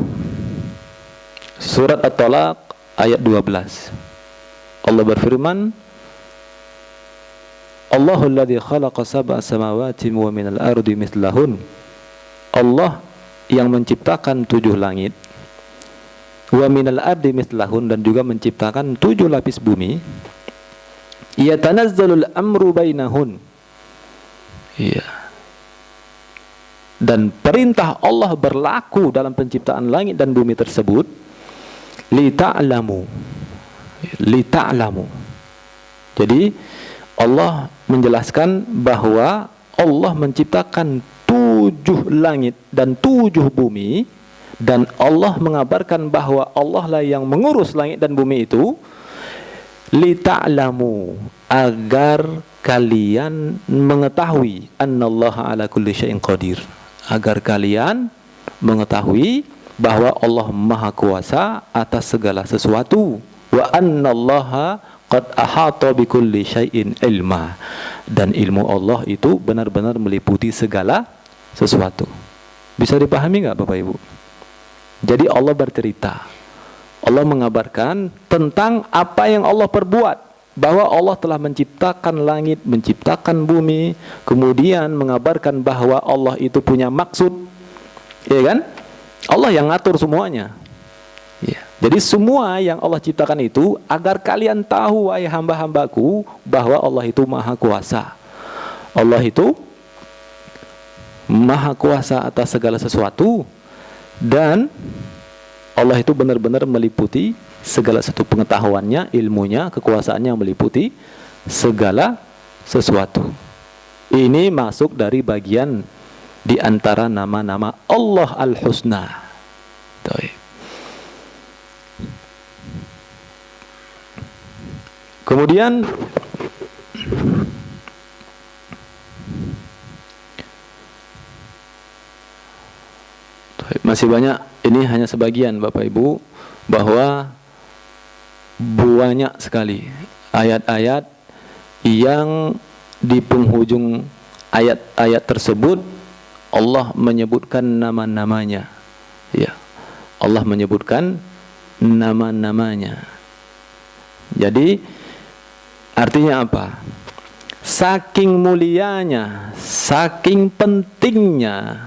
Surat At-Talaq ayat 12. Allah berfirman, Allahul ladzi khalaqa sab'a samawati wa minal ardi mithlahun. Allah yang menciptakan 7 langit, wa minal ardi mithlahun, dan juga menciptakan 7 lapis bumi. Yatanazzalul amru bainahun. Iya. Dan perintah Allah berlaku dalam penciptaan langit dan bumi tersebut, lita'lamu. Lita'lamu. Jadi Allah menjelaskan bahwa Allah menciptakan 7 langit dan 7 bumi, dan Allah mengabarkan bahwa Allah lah yang mengurus langit dan bumi itu, lita'lamu, agar kalian mengetahui, annallaha ala kulli syai'in qadir, agar kalian mengetahui bahwa Allah Maha Kuasa atas segala sesuatu, wa annallaha qad ahata bikulli syai'in ilma, dan ilmu Allah itu benar-benar meliputi segala sesuatu. Bisa dipahami nggak Bapak Ibu? Jadi Allah bercerita, Allah mengabarkan tentang apa yang Allah perbuat, bahwa Allah telah menciptakan langit, menciptakan bumi, kemudian mengabarkan bahwa Allah itu punya maksud, ya kan? Allah yang ngatur semuanya. Ya. Jadi semua yang Allah ciptakan itu agar kalian tahu, wahai hamba-hambaku, bahwa Allah itu Maha Kuasa. Allah itu Maha Kuasa atas segala sesuatu, dan Allah itu benar-benar meliputi segala satu pengetahuannya, ilmunya, kekuasaannya meliputi segala sesuatu. Ini masuk dari bagian di antara nama-nama Allah Al-Husna. Kemudian masih banyak, ini hanya sebagian Bapak Ibu, bahwa banyak sekali ayat-ayat yang di penghujung ayat-ayat tersebut Allah menyebutkan nama-namanya. Ya, Allah menyebutkan nama-namanya. Jadi artinya apa? Saking mulianya, saking pentingnya,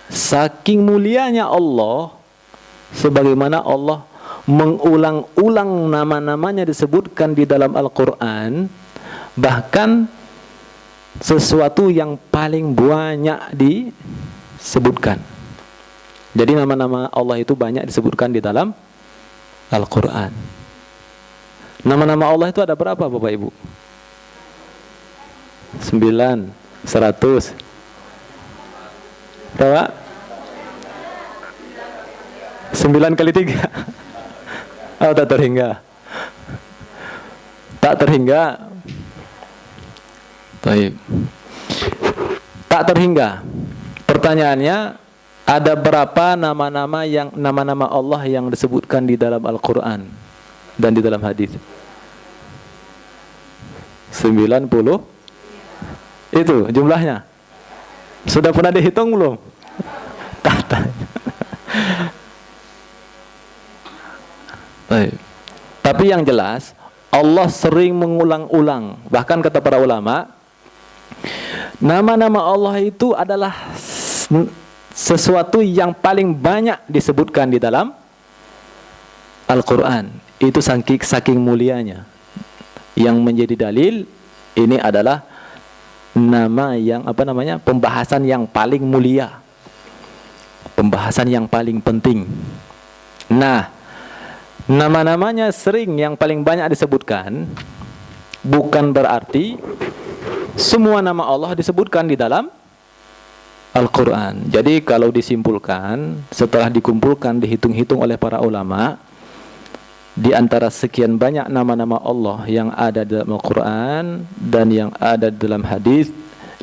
saking mulianya Allah, sebagaimana Allah mengulang-ulang nama-namanya disebutkan di dalam Al-Quran, bahkan sesuatu yang paling banyak disebutkan. Jadi nama-nama Allah itu banyak disebutkan di dalam Al-Quran. Nama-nama Allah itu ada berapa Bapak Ibu? 9, 100. Berapa? 9 kali 3. Oh, tak terhingga. Tak terhingga. Baik. Tak terhingga. Pertanyaannya, ada berapa nama-nama Allah yang disebutkan di dalam Al-Quran dan di dalam hadis? 90. Itu jumlahnya. Sudah pernah dihitung belum? Tak. Baik. Tapi yang jelas Allah sering mengulang-ulang. Bahkan kata para ulama, nama-nama Allah itu adalah sesuatu yang paling banyak disebutkan di dalam Al-Quran. Itu saking mulianya. Yang menjadi dalil ini adalah nama yang pembahasan yang paling mulia, pembahasan yang paling penting. Nah, nama-namanya sering yang paling banyak disebutkan, bukan berarti semua nama Allah disebutkan di dalam Al-Quran. Jadi kalau disimpulkan, setelah dikumpulkan, dihitung-hitung oleh para ulama, di antara sekian banyak nama-nama Allah yang ada dalam Al-Quran dan yang ada dalam hadis,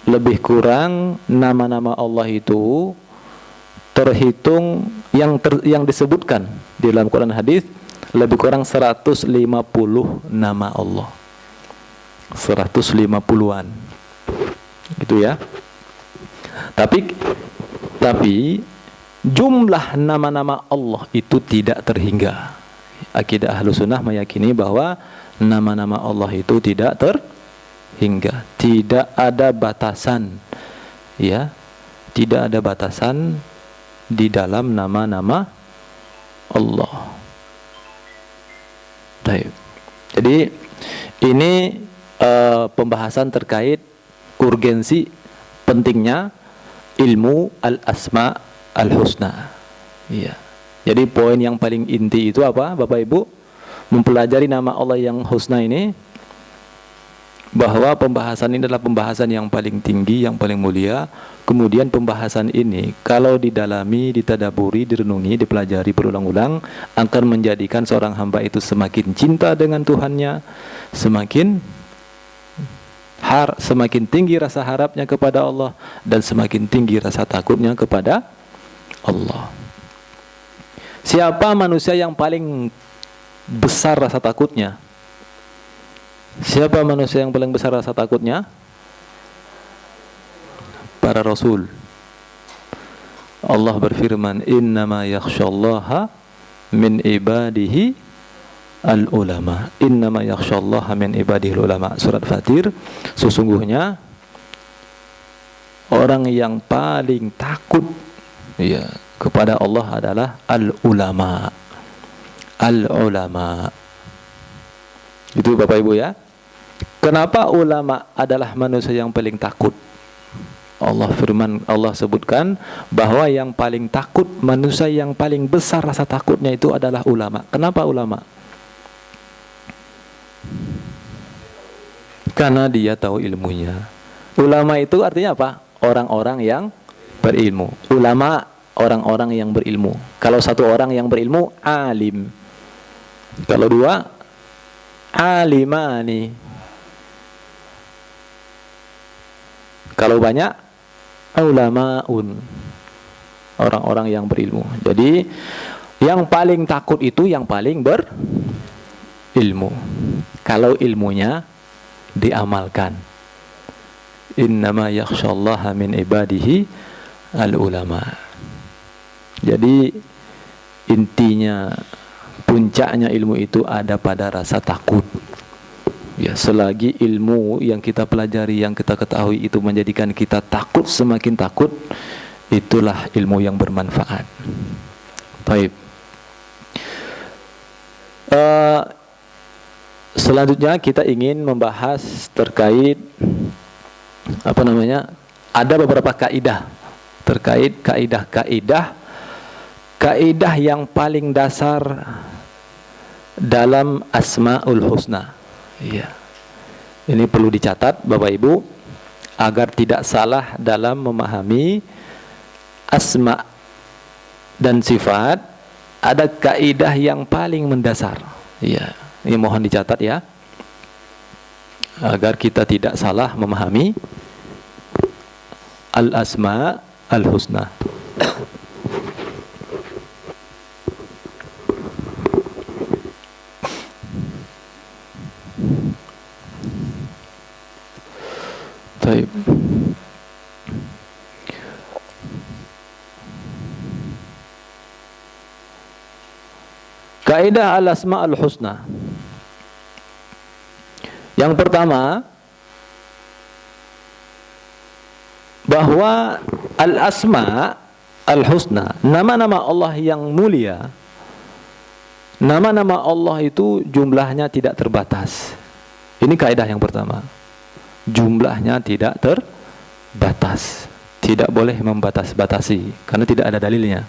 lebih kurang nama-nama Allah itu terhitung yang disebutkan di dalam Quran hadis lebih kurang 150 nama Allah. 150-an. Gitu ya. Tapi jumlah nama-nama Allah itu tidak terhingga. Akidah Ahlussunnah meyakini bahwa nama-nama Allah itu tidak terhingga, tidak ada batasan, ya, tidak ada batasan di dalam nama-nama Allah. Baik. Jadi ini pembahasan terkait urgensi pentingnya ilmu al-asma al-husna. Iya. Jadi poin yang paling inti itu apa, Bapak Ibu? Mempelajari nama Allah yang husna ini, bahwa pembahasan ini adalah pembahasan yang paling tinggi, yang paling mulia. Kemudian pembahasan ini kalau didalami, ditadaburi, direnungi, dipelajari berulang-ulang, akan menjadikan seorang hamba itu semakin cinta dengan Tuhannya, semakin tinggi rasa harapnya kepada Allah, dan semakin tinggi rasa takutnya kepada Allah. Siapa manusia yang paling besar rasa takutnya? Siapa manusia yang paling besar rasa takutnya? Para Rasul. Allah berfirman, innama yakhshallaha min ibadihi al-ulama. Innama yakhshallaha min ibadihi al-ulama. Surat Fatir. Sesungguhnya orang yang paling takut, ya, kepada Allah adalah al-ulama. Al-ulama. Itu Bapak Ibu ya. Kenapa ulama adalah manusia yang paling takut? Allah sebutkan bahwa yang paling takut, manusia yang paling besar rasa takutnya itu adalah ulama. Kenapa ulama? Karena dia tahu ilmunya. Ulama itu artinya apa? Orang-orang yang berilmu. Ulama, orang-orang yang berilmu. Kalau satu orang yang berilmu, alim. Kalau dua, alimani. Kalau banyak, ulamaun. Orang-orang yang berilmu. Jadi yang paling takut itu yang paling berilmu. Kalau ilmunya diamalkan. Innama yakhshallaha min ibadihi al-ulama. Jadi intinya, puncaknya ilmu itu ada pada rasa takut. Ya, selagi ilmu yang kita pelajari, yang kita ketahui itu menjadikan kita takut, semakin takut, itulah ilmu yang bermanfaat. Baik. Selanjutnya kita ingin membahas terkait ada beberapa kaidah terkait kaidah yang paling dasar dalam Asmaul Husna. Iya. Ini perlu dicatat Bapak Ibu agar tidak salah dalam memahami asma dan sifat. Ada kaidah yang paling mendasar. Iya. Ini mohon dicatat ya, agar kita tidak salah memahami al-asma al-husna. Baik. Kaidah al-asma al-husna. Yang pertama, bahwa al-asma al-husna, nama-nama Allah yang mulia, nama-nama Allah itu jumlahnya tidak terbatas. Ini kaidah yang pertama. Jumlahnya tidak terbatas. Tidak boleh membatas-batasi karena tidak ada dalilnya.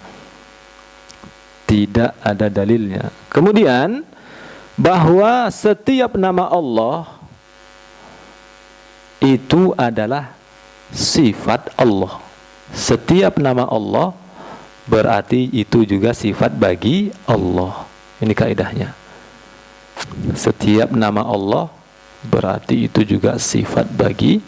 Tidak ada dalilnya. Kemudian bahwa setiap nama Allah itu adalah sifat Allah. Setiap nama Allah berarti itu juga sifat bagi Allah. Ini kaidahnya. Setiap nama Allah berarti itu juga sifat bagi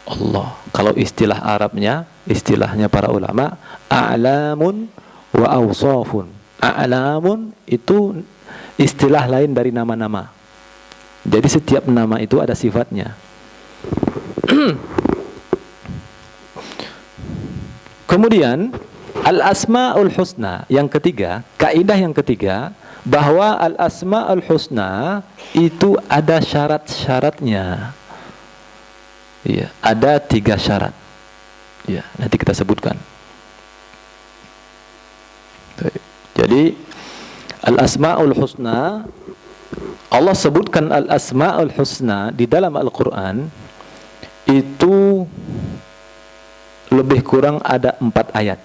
Allah. Kalau istilah Arabnya, istilahnya para ulama, a'lamun wa awsafun. A'lamun itu istilah lain dari nama-nama. Jadi setiap nama itu ada sifatnya. Kemudian al-asma'ul husna, yang ketiga, kaidah yang ketiga, bahwa al-asma'ul husna itu ada syarat-syaratnya. Ya, ada 3 syarat. Ya, nanti kita sebutkan. Jadi al-asma'ul husna, Allah sebutkan al-asma'ul husna di dalam Al-Quran itu lebih kurang ada 4 ayat.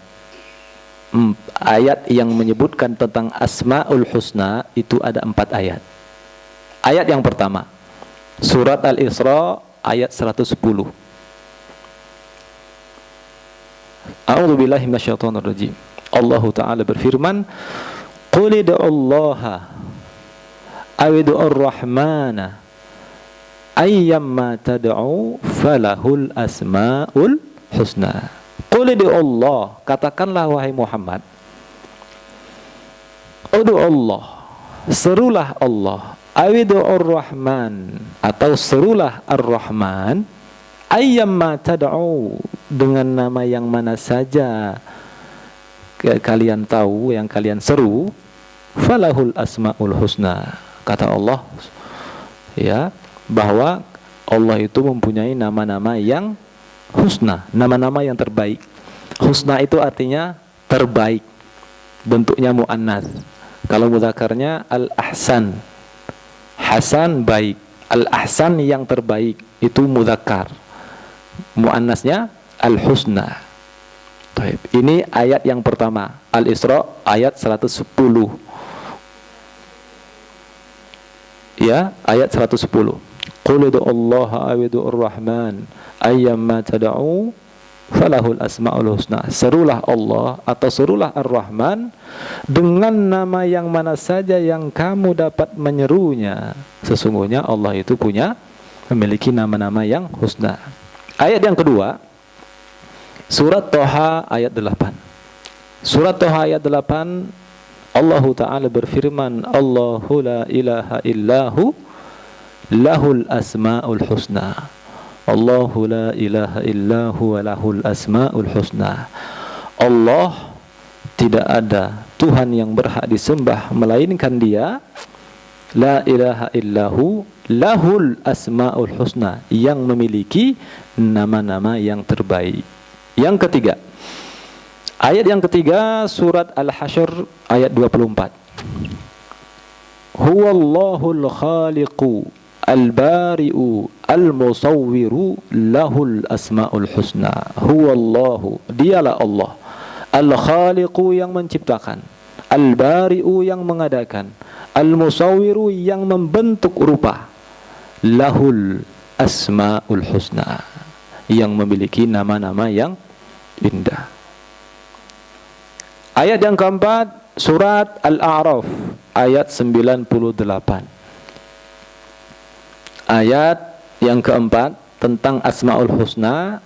Ayat yang menyebutkan tentang asma'ul husna itu ada 4 ayat. Ayat yang pertama, surat Al-Isra ayat 110. A'udzubillahi minasyaitonirrajim. Allah Ta'ala berfirman, qul ud'ullaha aw ud'ur rahmana ayyamma tad'u falahul asma'ul husna. Qul ud'ullah, katakanlah wahai Muhammad, ud'ullah, serulah Allah, aw ud'ur rahman, atau serulah ar-rahman, ayyamma tad'u, dengan nama yang mana saja kalian tahu, yang kalian seru, falahul asmaul husna. Kata Allah, ya, bahwa Allah itu mempunyai nama-nama yang husna, nama-nama yang terbaik. Husna itu artinya terbaik, bentuknya mu'annats. Kalau mudzakarnya al-ahsan, hasan baik, al-ahsan yang terbaik itu mudzakkar, mu'annatsnya al-husna. Baik. Ini ayat yang pertama, Al-Isra ayat 110. Ya, ayat 110. Qul ud'ullaha aw ud'ur rahman ayyamma tad'u falahul asmaul husna. Serulah Allah atau serulah Ar-Rahman dengan nama yang mana saja yang kamu dapat menyerunya. Sesungguhnya Allah itu memiliki nama-nama yang husna. Ayat yang kedua, surat Thaha ayat 8. Surat Thaha ayat 8, Allah Ta'ala berfirman, Allahu la ilaha illahu lahul asma'ul husna. Allahu la ilaha illahu wa lahul asma'ul husna. Allah, tidak ada Tuhan yang berhak disembah melainkan Dia. La ilaha illahu lahul asma'ul husna, yang memiliki nama-nama yang terbaik. Yang ketiga, ayat yang ketiga, surat Al-Hasyr ayat 24. Huwallahul khaliqu al-bari'u al-musawwiru lahul asma'ul husna. Huwallahu, dialah Allah, al-khaliqu yang menciptakan, al-bari'u yang mengadakan, al-musawwiru yang membentuk rupa, lahul asma'ul husna, yang memiliki nama-nama yang indah. Ayat yang keempat, surat Al-A'raf ayat 98. Ayat yang keempat tentang Asmaul Husna,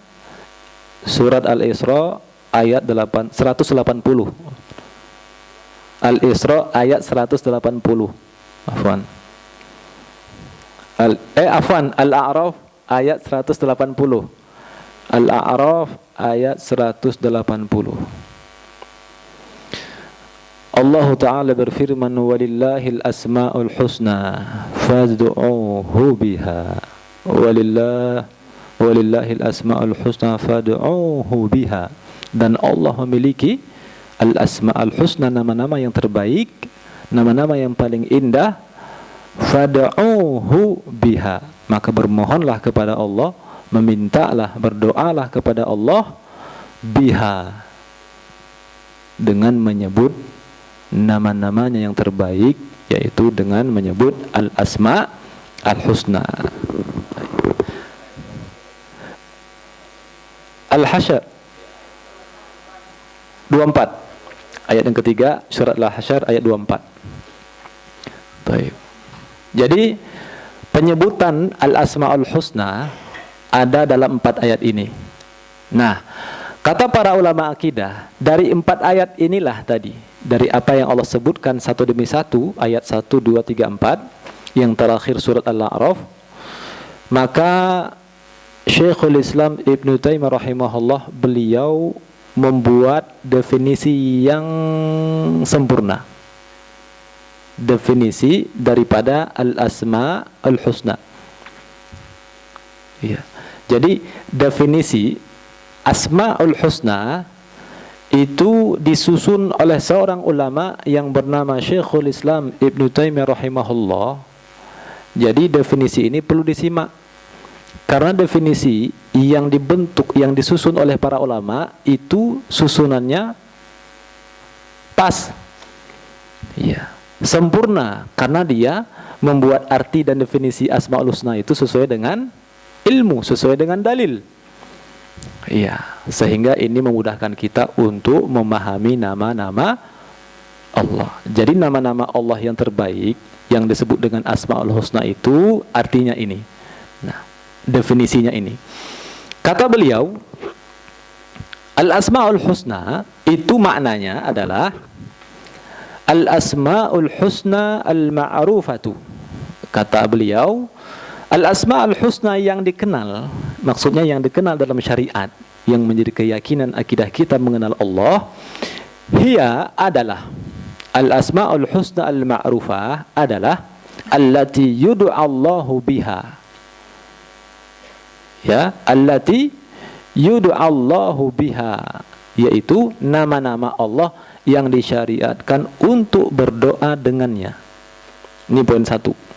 surat Al-Isra ayat 180. Al-Isra ayat 180. Al-A'raf ayat 180. Al-A'raf ayat 180. Allah Ta'ala berfirman, walillahil asma'ul husna fad'uuhu biha. Walillahil asma'ul husna fad'uuhu biha. Dan Allah memiliki al-asma'ul husna, nama-nama yang terbaik, nama-nama yang paling indah. Fad'uuhu biha, maka bermohonlah kepada Allah, memintalah, berdoalah kepada Allah, biha, dengan menyebut nama-namanya yang terbaik, yaitu dengan menyebut al-asma al-husna. Al-Hasyr 24. Ayat yang ketiga surat Al-Hasyr ayat 24. Baik. Jadi penyebutan Al-Asmaul Husna ada dalam 4 ayat ini. Nah, kata para ulama akidah, dari 4 ayat inilah tadi, dari apa yang Allah sebutkan satu demi satu, ayat 1, 2, 3, 4, yang terakhir surat Al-A'raf, maka Syekhul Islam Ibnu Taimiyah rahimahullah, beliau membuat definisi yang sempurna. Definisi daripada Al-Asma Al-Husna. Iya. Jadi definisi Asmaul Husna itu disusun oleh seorang ulama yang bernama Syekhul Islam Ibnu Taimiyah rahimahullah. Jadi definisi ini perlu disimak, karena definisi yang dibentuk, yang disusun oleh para ulama itu susunannya pas, ya, sempurna, karena dia membuat arti dan definisi Asmaul Husna itu sesuai dengan ilmu, sesuai dengan dalil. Iya, sehingga ini memudahkan kita untuk memahami nama-nama Allah. Jadi nama-nama Allah yang terbaik yang disebut dengan Asmaul Husna itu artinya ini. Nah, definisinya ini. Kata beliau, Al-Asmaul Husna itu maknanya adalah Al-Asmaul Husna Al-Ma'rufatu. Kata beliau, Al-Asma'ul Husna yang dikenal, maksudnya yang dikenal dalam syariat, yang menjadi keyakinan akidah kita mengenal Allah, hiya adalah Al-Asma'ul Husna Al-Ma'rufah adalah allati yud'allahu biha. Ya, allati yud'allahu biha, yaitu nama-nama Allah yang disyariatkan untuk berdoa dengannya. Ini poin 1.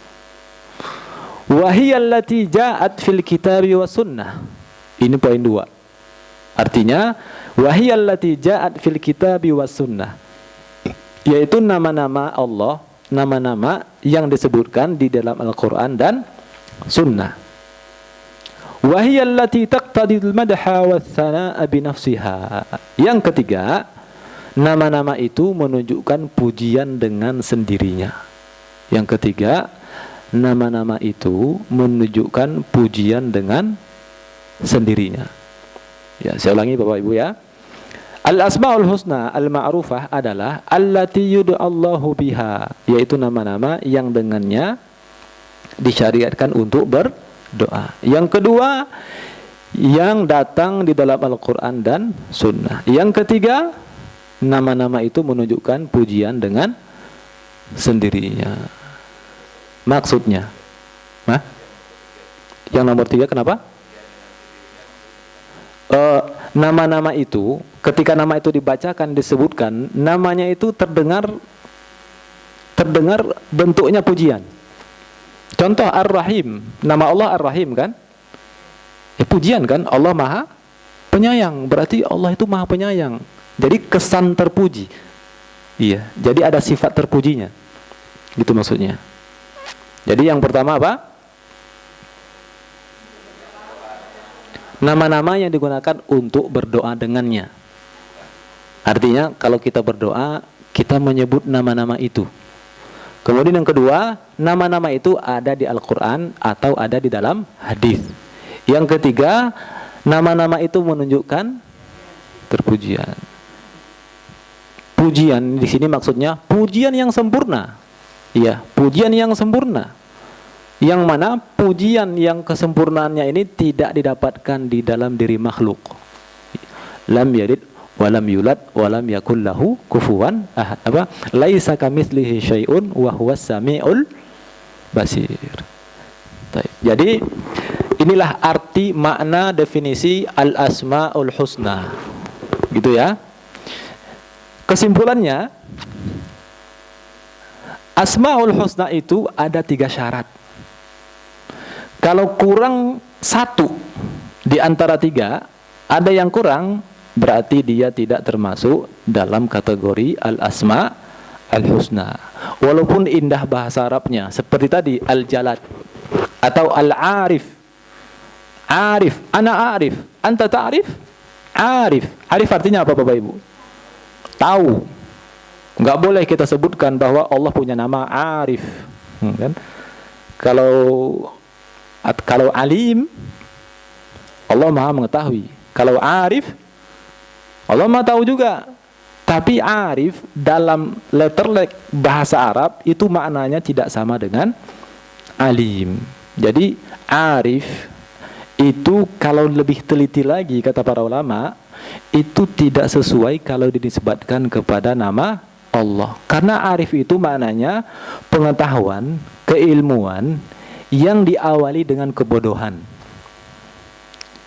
Wahiyallati ja'at fil kitabi wa sunnah. Ini poin 2. Artinya wahiyallati ja'at fil kitabi wa sunnah, yaitu nama-nama Allah, nama-nama yang disebutkan di dalam Al-Quran dan Sunnah. Wahiyallati taqtadil madha wa thana'a binafsiha. Yang ketiga, nama-nama itu menunjukkan pujian dengan sendirinya. Yang ketiga, nama-nama itu menunjukkan pujian dengan sendirinya. Ya, saya ulangi Bapak Ibu ya. Al-Asmaul Husna Al-Ma'rufah adalah allati yud'allahu biha, yaitu nama-nama yang dengannya disyariatkan untuk berdoa. Yang kedua, yang datang di dalam Al-Quran dan Sunnah. Yang ketiga, nama-nama itu menunjukkan pujian dengan sendirinya. Maksudnya, yang nomor 3 kenapa? Nama-nama itu, ketika nama itu dibacakan, disebutkan, namanya itu terdengar bentuknya pujian. Contoh Ar-Rahim, nama Allah Ar-Rahim kan? Ya, pujian kan? Allah Maha Penyayang, berarti Allah itu Maha Penyayang. Jadi kesan terpuji. Iya, jadi ada sifat terpujinya. Gitu maksudnya. Jadi yang pertama apa? Nama-nama yang digunakan untuk berdoa dengannya. Artinya kalau kita berdoa, kita menyebut nama-nama itu. Kemudian yang kedua, nama-nama itu ada di Al-Quran atau ada di dalam hadis. Yang ketiga, nama-nama itu menunjukkan terpujian. Pujian di sini maksudnya pujian yang sempurna. Iya, pujian yang sempurna. Yang mana pujian yang kesempurnaannya ini tidak didapatkan di dalam diri makhluk. Lam yalid wa lam yulad wa lam yakul lahu kufuwan ahad. Apa? Laisa kamitslihi syai'un wa huwas samiul basir. Jadi inilah arti makna definisi Al-Asmaul Husna. Gitu ya. Kesimpulannya, Asmaul Husna itu ada 3 syarat. Kalau kurang 1 di antara 3, ada yang kurang, berarti dia tidak termasuk dalam kategori Al-Asma Al-Husna. Walaupun indah bahasa Arabnya, seperti tadi Al-Jalad atau Al-Arif. Arif, ana arif, anta ta'rif. Arif, arif artinya apa Bapak Ibu? tahu. Nggak boleh kita sebutkan bahwa Allah punya nama Arif, kan? Kalau alim, Allah Maha mengetahui. Kalau Arif, Allah Maha tahu juga. Tapi Arif dalam letterlek bahasa Arab itu maknanya tidak sama dengan alim. Jadi Arif itu kalau lebih teliti lagi kata para ulama, itu tidak sesuai kalau dinisbatkan kepada nama Allah. Karena Arif itu maknanya pengetahuan, keilmuan yang diawali dengan kebodohan.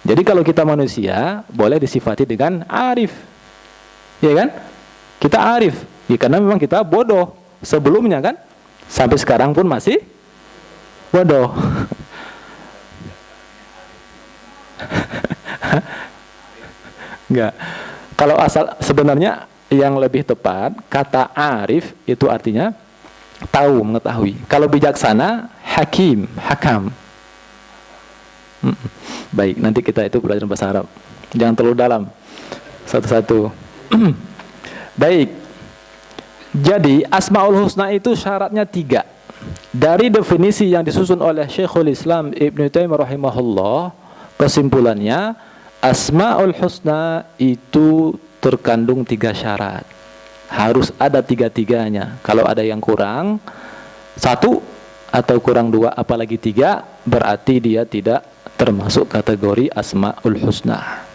Jadi kalau kita manusia boleh disifati dengan arif, ya kan? Kita arif, ya karena memang kita bodoh sebelumnya kan, sampai sekarang pun masih bodoh. Enggak. Kalau asal sebenarnya yang lebih tepat kata arif itu artinya tahu, mengetahui. Kalau bijaksana, hakim, hakam. Baik, nanti kita itu belajar bahasa Arab. Jangan terlalu dalam. Satu-satu. Baik. Jadi Asmaul Husna itu syaratnya 3. Dari definisi yang disusun oleh Syekhul Islam Ibnu Taimiyah rahimahullah, kesimpulannya Asmaul Husna itu terkandung 3 syarat. Harus ada 3-tiganya. Kalau ada yang kurang 1 atau kurang 2 apalagi 3, berarti dia tidak termasuk kategori Asmaul Husna.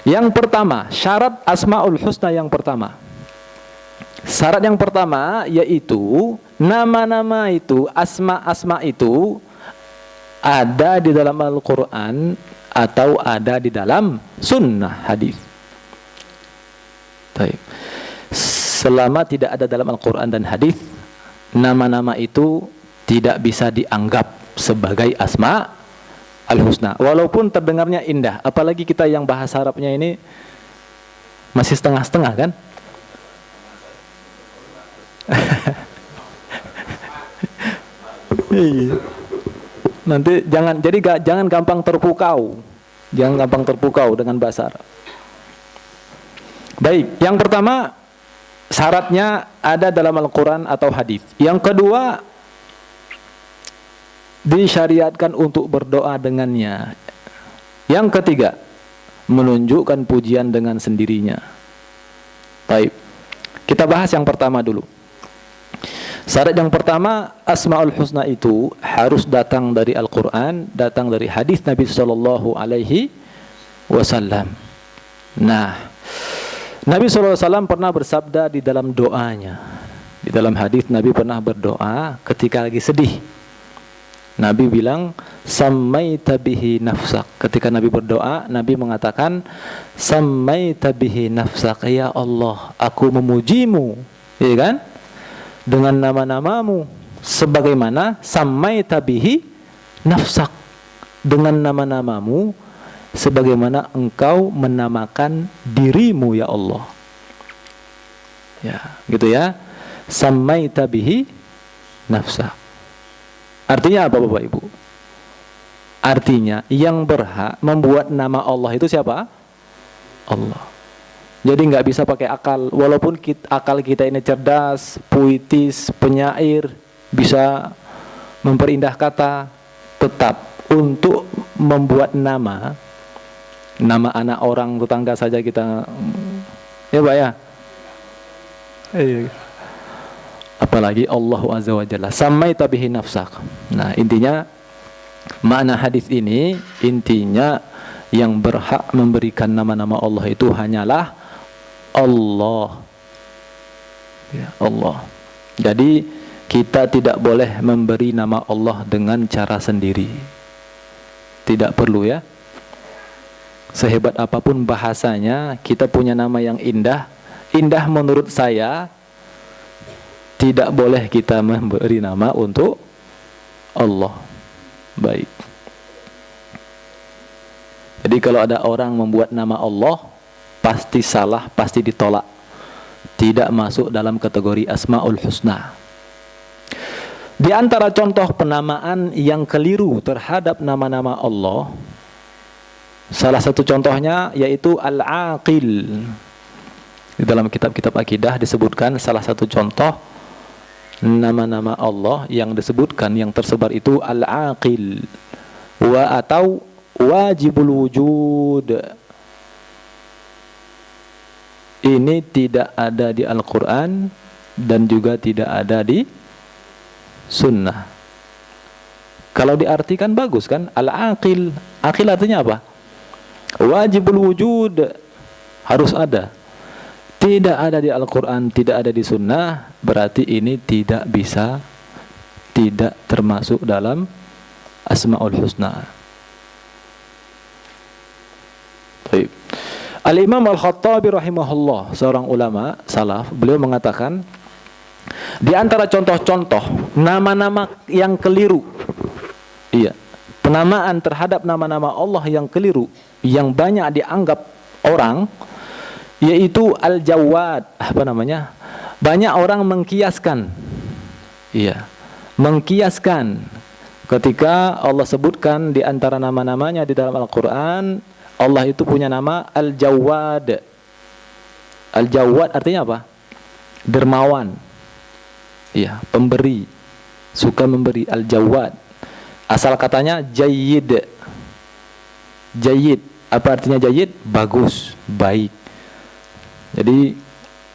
Yang pertama, syarat Asmaul Husna yang pertama. Syarat yang pertama yaitu nama-nama itu, asma-asma itu ada di dalam Al-Quran atau ada di dalam sunnah hadis. Baik. Selama tidak ada dalam Al-Quran dan hadis, nama-nama itu tidak bisa dianggap sebagai Asma Al-Husna, walaupun terdengarnya indah. Apalagi kita yang bahasa Arabnya ini masih setengah-setengah kan? Nanti jangan gampang terpukau. Jangan gampang terpukau dengan bahasa Arab. Baik, yang pertama syaratnya ada dalam Al-Quran atau hadis. Yang kedua, disyariatkan untuk berdoa dengannya. Yang ketiga, menunjukkan pujian dengan sendirinya. Baik, kita bahas yang pertama dulu. Syarat yang pertama, Asmaul Husna itu harus datang dari Al-Quran, datang dari hadis Nabi Sallallahu Alaihi Wasallam. Nah, Nabi Sallallahu Alaihi Wasallam pernah bersabda di dalam doanya. Di dalam hadis Nabi pernah berdoa ketika lagi sedih. Nabi bilang, sammaita bihi nafsak. Ketika Nabi berdoa, Nabi mengatakan, sammaita bihi nafsak. Ya Allah, aku memujimu, ya kan? Dengan nama-namamu, sebagaimana sammaita bihi nafsak, dengan nama-namamu, sebagaimana engkau menamakan dirimu, ya Allah. Ya, gitu ya. Sammaita bihi nafsak. Artinya apa Bapak Ibu? Artinya yang berhak membuat nama Allah itu siapa? Allah. Jadi nggak bisa pakai akal. Walaupun akal kita ini cerdas, puitis, penyair, bisa memperindah kata, tetap untuk membuat nama anak orang tetangga saja kita, ya Pak ya. Apalagi Allah Azza wa Jalla, sammaita bihi nafsak. Nah, intinya makna hadis ini, intinya yang berhak memberikan nama-nama Allah itu hanyalah Allah. Ya, Allah. Jadi kita tidak boleh memberi nama Allah dengan cara sendiri. Tidak perlu ya. Sehebat apapun bahasanya, kita punya nama yang indah. Indah menurut saya, tidak boleh kita memberi nama untuk Allah. Baik. Jadi kalau ada orang membuat nama Allah, pasti salah, pasti ditolak. Tidak masuk dalam kategori Asmaul Husna. Di antara contoh penamaan yang keliru terhadap nama-nama Allah, salah satu contohnya yaitu Al-Aqil. Di dalam kitab-kitab akidah disebutkan salah satu contoh nama-nama Allah yang disebutkan yang tersebar itu Al-Aqil atau Wajibul Wujud. Ini tidak ada di Al-Quran dan juga tidak ada di Sunnah. Kalau diartikan bagus kan, Al-Aqil. Aqil artinya apa? Wajibul Wujud, harus ada. Tidak ada di Al-Quran, tidak ada di Sunnah, berarti ini tidak bisa, tidak termasuk dalam Asma'ul Husna. Baik. Al-Imam Al-Khattabi rahimahullah, seorang ulama salaf, beliau mengatakan di antara contoh-contoh nama-nama yang keliru, penamaan terhadap nama-nama Allah yang keliru, yang banyak dianggap orang, yaitu Al-Jawad. Banyak orang mengkiaskan. Mengkiaskan. Ketika Allah sebutkan di antara nama-namanya di dalam Al-Quran, Allah itu punya nama Al-Jawad. Al-Jawad artinya apa? Dermawan. Pemberi. Suka memberi. Al-Jawad. Asal katanya Jayyid. Jayyid. Apa artinya Jayyid? Bagus, baik. Jadi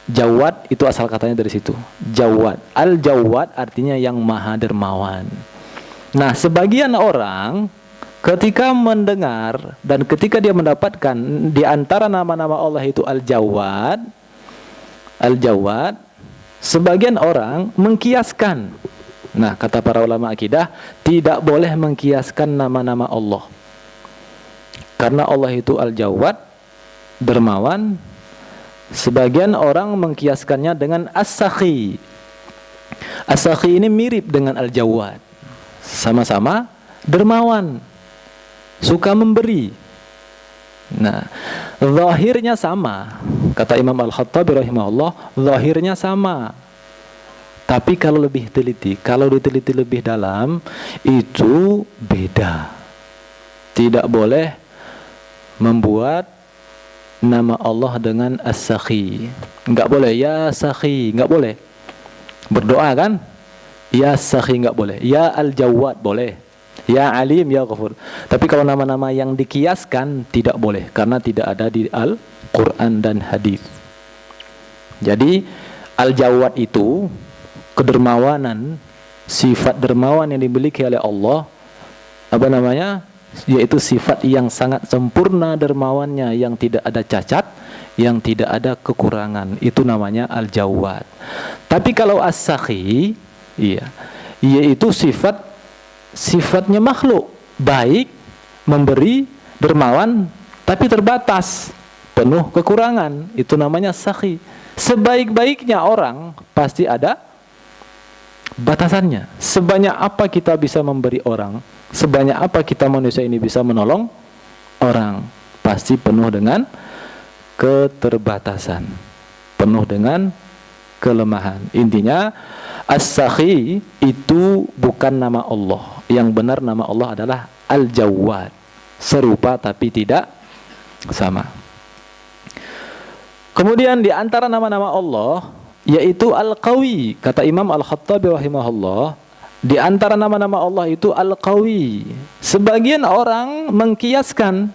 Jawad itu asal katanya dari situ. Jawad. Al-Jawad artinya yang maha dermawan. Nah, sebagian orang ketika mendengar dan ketika dia mendapatkan di antara nama-nama Allah itu Al-Jawad, sebagian orang mengkiaskan. Nah, kata para ulama akidah, tidak boleh mengkiaskan nama-nama Allah. Karena Allah itu Al-Jawad, dermawan. Sebagian orang mengkiaskannya dengan As-Sakhi. As-Sakhi ini mirip dengan Al-Jawad. Sama-sama dermawan, suka memberi. Nah, zahirnya sama. Kata Imam Al-Khattabi rahimahullah, zahirnya sama. Tapi kalau lebih teliti, kalau diteliti lebih dalam, itu beda. Tidak boleh membuat nama Allah dengan As-Sakhi. Enggak boleh, ya Sakhi, enggak boleh. Berdoa kan? Ya Sakhi enggak boleh. Ya Al-Jawad boleh. Ya Alim, ya Ghafur. Tapi kalau nama-nama yang dikiaskan tidak boleh, karena tidak ada di Al-Quran dan Hadis. Jadi Al-Jawad itu kedermawanan, sifat dermawan yang dimiliki oleh Allah, yaitu sifat yang sangat sempurna dermawannya, yang tidak ada cacat, yang tidak ada kekurangan. Itu namanya Al-Jawad. Tapi kalau As-Sakhi, yaitu sifatnya makhluk, baik, memberi, dermawan, tapi terbatas, penuh kekurangan. Itu namanya Sakhi. Sebaik-baiknya orang pasti ada batasannya. Sebanyak apa kita bisa memberi orang, sebanyak apa kita manusia ini bisa menolong orang, pasti penuh dengan keterbatasan, penuh dengan kelemahan. Intinya As-Sakhi itu bukan nama Allah. Yang benar nama Allah adalah Al-Jawad. Serupa tapi tidak sama. Kemudian di antara nama-nama Allah yaitu Al-Qawi. Kata Imam Al-Khattabi rahimahullah, di antara nama-nama Allah itu Al-Qawi. Sebagian orang mengkiaskan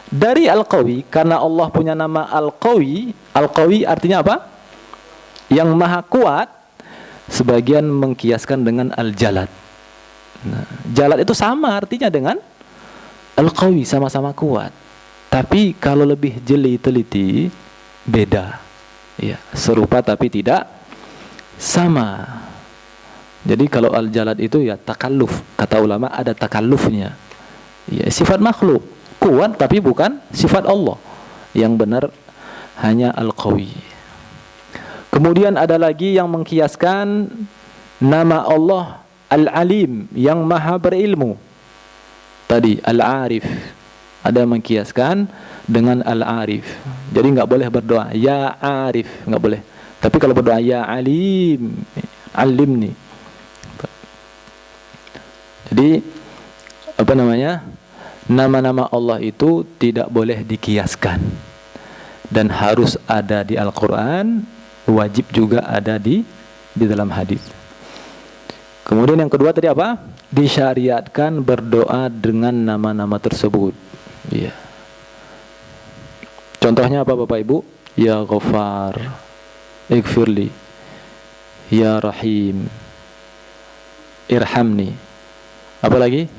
dari Al-Qawi, karena Allah punya nama Al-Qawi. Al-Qawi artinya apa? Yang maha kuat. Sebagian mengkiaskan dengan Al-Jalad. Nah, Jalad itu sama artinya dengan Al-Qawi, sama-sama kuat. Tapi kalau lebih jeli teliti, beda. Serupa tapi tidak sama. Jadi kalau Al-Jalad itu takalluf. Kata ulama ada takallufnya. Sifat makhluk, kuat tapi bukan sifat Allah. Yang benar hanya Al-Qawi. Kemudian ada lagi yang mengkiaskan nama Allah Al-Alim, yang maha berilmu. Tadi Al-Arif. Ada mengkiaskan dengan Al-Arif. Jadi enggak boleh berdoa ya Arif, enggak boleh. Tapi kalau berdoa ya Alim, alimni. Jadi nama-nama Allah itu tidak boleh dikiaskan. dan harus ada di Al-Quran, wajib juga ada di dalam hadis. Kemudian yang kedua tadi apa? Disyariatkan berdoa dengan nama-nama tersebut. Iya. Contohnya apa Bapak Ibu? Ya Ghaffar, Ighfirli, Ya Rahim, Irhamni. Apa lagi?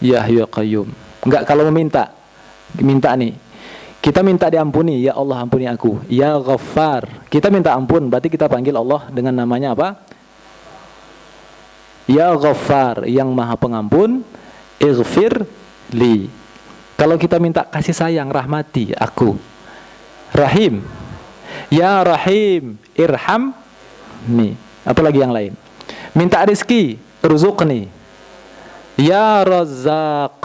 Ya Hayyu Qayyum. Enggak, kalau minta nih. Kita minta diampuni, ya Allah ampuni aku. Ya Ghaffar, kita minta ampun, berarti kita panggil Allah dengan namanya apa? Ya Ghaffar, yang maha pengampun. Ighfir li. Kalau kita minta kasih sayang, rahmati aku. Rahim, ya Rahim, irham ni. Apa lagi yang lain? Minta rezeki, ruzuqni. Ya Razzaq,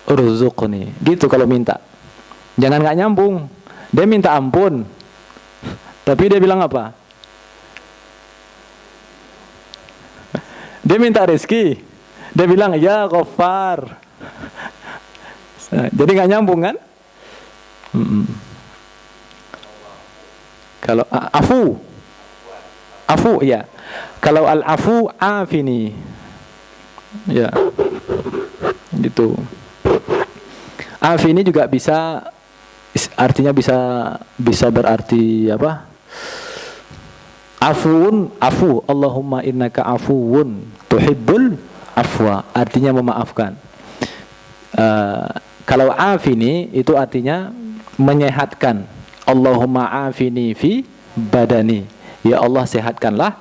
ruzuqni. Gitu kalau minta. Jangan nggak nyambung. Dia minta ampun, tapi dia bilang apa? Dia minta rezeki, dia bilang ya Ghaffar. Jadi nggak nyambung kan? Kalau afu ya. Kalau al-afu afini, ya, gitu. Afini juga bisa, artinya bisa berarti apa? Afuun, afu. Allahumma innaka afuun tuhibbul afwa, artinya memaafkan. Kalau afini itu artinya menyehatkan. Allahumma afini fi badani, ya Allah sehatkanlah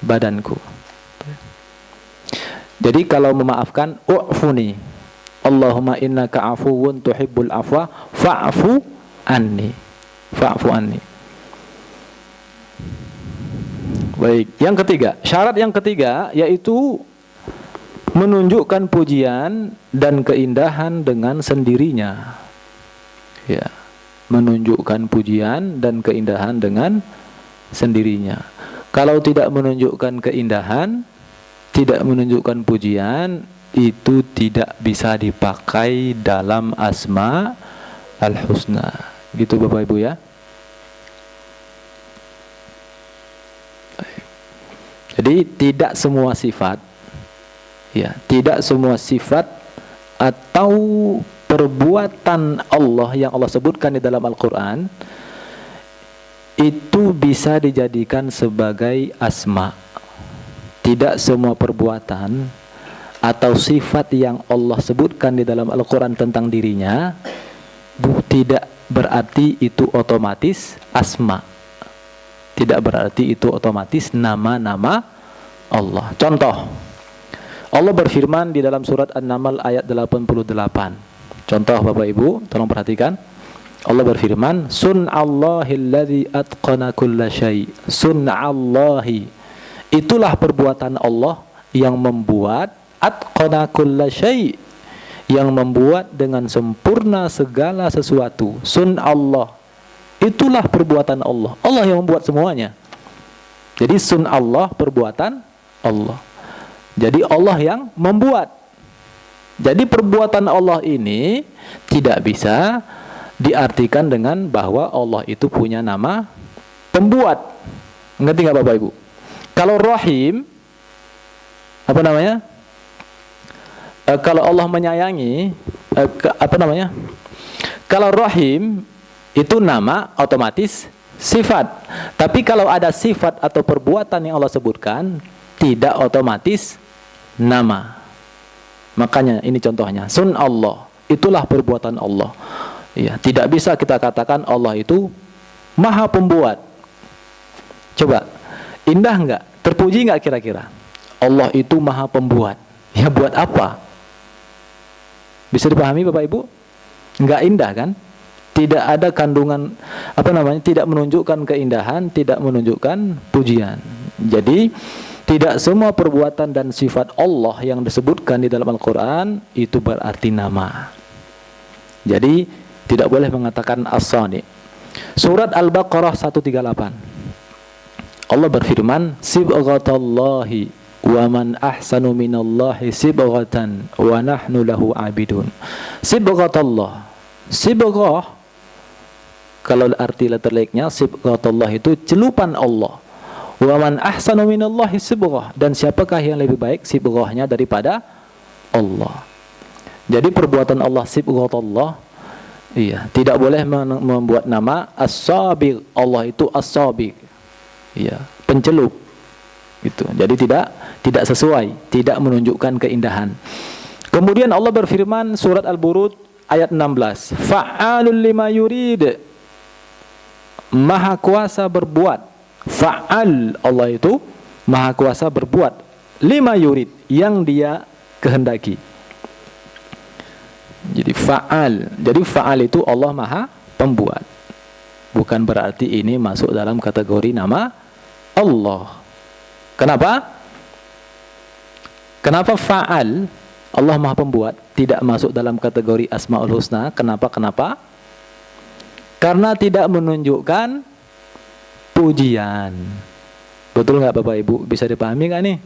badanku. Jadi kalau memaafkan, u'funi, Allahumma innaka afuun tuhibbul afwa fa'fu anni, fa'fu anni. Baik, yang ketiga, syarat yang ketiga yaitu menunjukkan pujian dan keindahan dengan sendirinya. Ya, menunjukkan pujian dan keindahan dengan sendirinya. Kalau tidak menunjukkan keindahan, tidak menunjukkan pujian, itu tidak bisa dipakai dalam asma al-husna. Gitu Bapak Ibu ya. Jadi tidak semua sifat, ya, tidak semua sifat atau perbuatan Allah yang Allah sebutkan di dalam Al-Quran itu bisa dijadikan sebagai asma. Tidak semua perbuatan atau sifat yang Allah sebutkan di dalam Al-Quran tentang dirinya tidak berarti itu otomatis asma. Tidak berarti itu otomatis nama-nama Allah. Contoh, Allah berfirman di dalam surat An-Naml ayat 88. Contoh Bapak Ibu, tolong perhatikan. Allah berfirman, Sun'allahilladzi atqana kulla syai'. Sun'allahi, itulah perbuatan Allah yang membuat, atqana kulla syai', yang membuat dengan sempurna segala sesuatu. Sun'allah, itulah perbuatan Allah. Allah yang membuat semuanya. Jadi sun'allah, perbuatan Allah. Jadi Allah yang membuat. Jadi perbuatan Allah ini tidak bisa diartikan dengan bahwa Allah itu punya nama pembuat. Ngerti nggak Bapak Ibu? Kalau Rahim, apa namanya? Kalau Allah menyayangi, apa namanya? Kalau Rahim itu nama, otomatis sifat. Tapi kalau ada sifat atau perbuatan yang Allah sebutkan, tidak otomatis nama. Makanya ini contohnya, sun Allah, itulah perbuatan Allah. Ya, tidak bisa kita katakan Allah itu maha pembuat. Coba, indah enggak? Terpuji enggak kira-kira? Allah itu maha pembuat. Ya buat apa? Bisa dipahami Bapak Ibu? Enggak indah kan? Tidak ada kandungan, apa namanya, tidak menunjukkan keindahan, tidak menunjukkan pujian. Jadi tidak semua perbuatan dan sifat Allah yang disebutkan di dalam Al-Quran itu berarti nama. Jadi tidak boleh mengatakan as-sani. Surat Al-Baqarah 138, Allah berfirman, Sibghatallahi wa man ahsanu minallahi sibghatan wa nahnu lahu abidun. Sibghatallah, sibghah Kalau arti letterliknya sibghatullah itu celupan Allah. Wa man ahsanu minallahi sibghah, dan siapakah yang lebih baik sibghahnya daripada Allah. Jadi perbuatan Allah sibghatullah, iya, tidak boleh membuat nama as-sabiq. Allah itu as-sabiq. Iya, pencelup. Gitu. Jadi tidak sesuai, tidak menunjukkan keindahan. Kemudian Allah berfirman surat Al-Burud ayat 16, fa'alul lima yurid, maha kuasa berbuat. Fa'al, Allah itu maha kuasa berbuat lima yurid, yang dia kehendaki. Jadi fa'al itu Allah maha pembuat. Bukan berarti ini masuk dalam kategori nama Allah. Kenapa fa'al, Allah maha pembuat, tidak masuk dalam kategori Asmaul Husna? Kenapa? Karena tidak menunjukkan pujian. Betul nggak Bapak Ibu? Bisa dipahami nggak nih?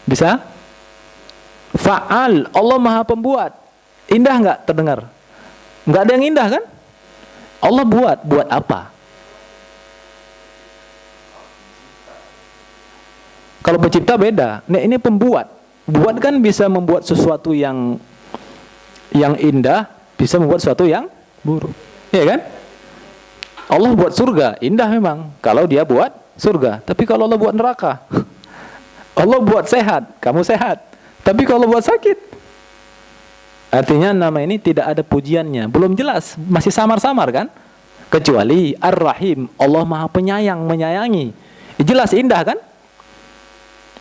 Bisa? Fa'al, Allah maha pembuat. Indah nggak terdengar? Nggak ada yang indah kan? Allah buat apa? Kalau pencipta beda. Nah, ini pembuat. Buat kan bisa membuat sesuatu yang indah, bisa membuat sesuatu yang buruk. Iya kan? Allah buat surga, indah memang kalau dia buat surga. Tapi kalau Allah buat neraka, Allah buat sehat, kamu sehat. Tapi kalau buat sakit, artinya nama ini tidak ada pujiannya, belum jelas, masih samar-samar kan? Kecuali Ar-Rahim, Allah maha penyayang, menyayangi, jelas indah kan?